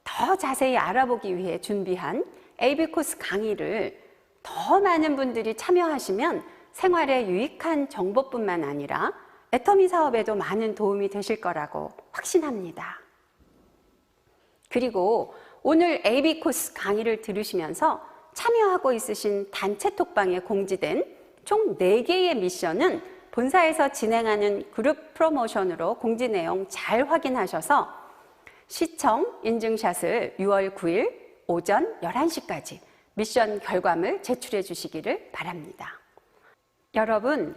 더 자세히 알아보기 위해 준비한 AB 코스 강의를 더 많은 분들이 참여하시면 생활에 유익한 정보뿐만 아니라 애터미 사업에도 많은 도움이 되실 거라고 확신합니다. 그리고 오늘 AB 코스 강의를 들으시면서 참여하고 있으신 단체 톡방에 공지된 총 4개의 미션은 본사에서 진행하는 그룹 프로모션으로 공지 내용 잘 확인하셔서 시청 인증샷을 6월 9일 오전 11시까지 미션 결과물 제출해 주시기를 바랍니다. 여러분,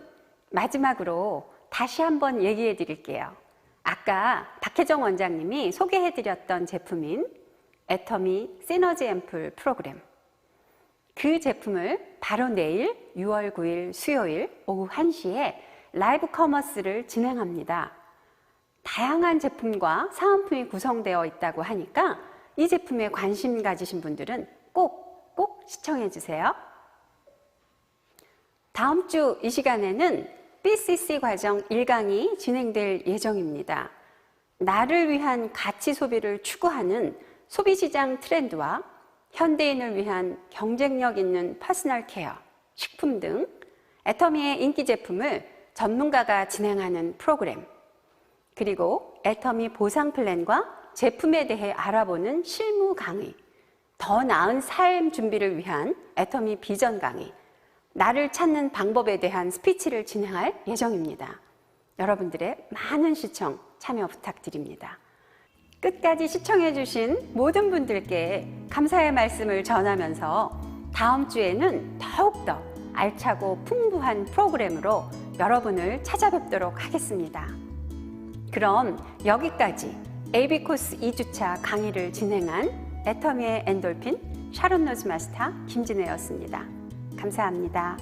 마지막으로 다시 한번 얘기해 드릴게요. 아까 박혜정 원장님이 소개해 드렸던 제품인 애터미 시너지 앰플 프로그램, 그 제품을 바로 내일 6월 9일 수요일 오후 1시에 라이브 커머스를 진행합니다. 다양한 제품과 사은품이 구성되어 있다고 하니까 이 제품에 관심 가지신 분들은 꼭 시청해 주세요. 다음 주 이 시간에는 BCC 과정 1강이 진행될 예정입니다. 나를 위한 가치 소비를 추구하는 소비시장 트렌드와 현대인을 위한 경쟁력 있는 퍼스널 케어, 식품 등 애터미의 인기 제품을 전문가가 진행하는 프로그램, 그리고 애터미 보상 플랜과 제품에 대해 알아보는 실무 강의, 더 나은 삶 준비를 위한 애터미 비전 강의, 나를 찾는 방법에 대한 스피치를 진행할 예정입니다. 여러분들의 많은 시청, 참여 부탁드립니다. 끝까지 시청해주신 모든 분들께 감사의 말씀을 전하면서 다음 주에는 더욱더 알차고 풍부한 프로그램으로 여러분을 찾아뵙도록 하겠습니다. 그럼 여기까지 AB 코스 2주차 강의를 진행한 애터미의 엔돌핀 샤론 노즈 마스터 김진혜였습니다. 감사합니다.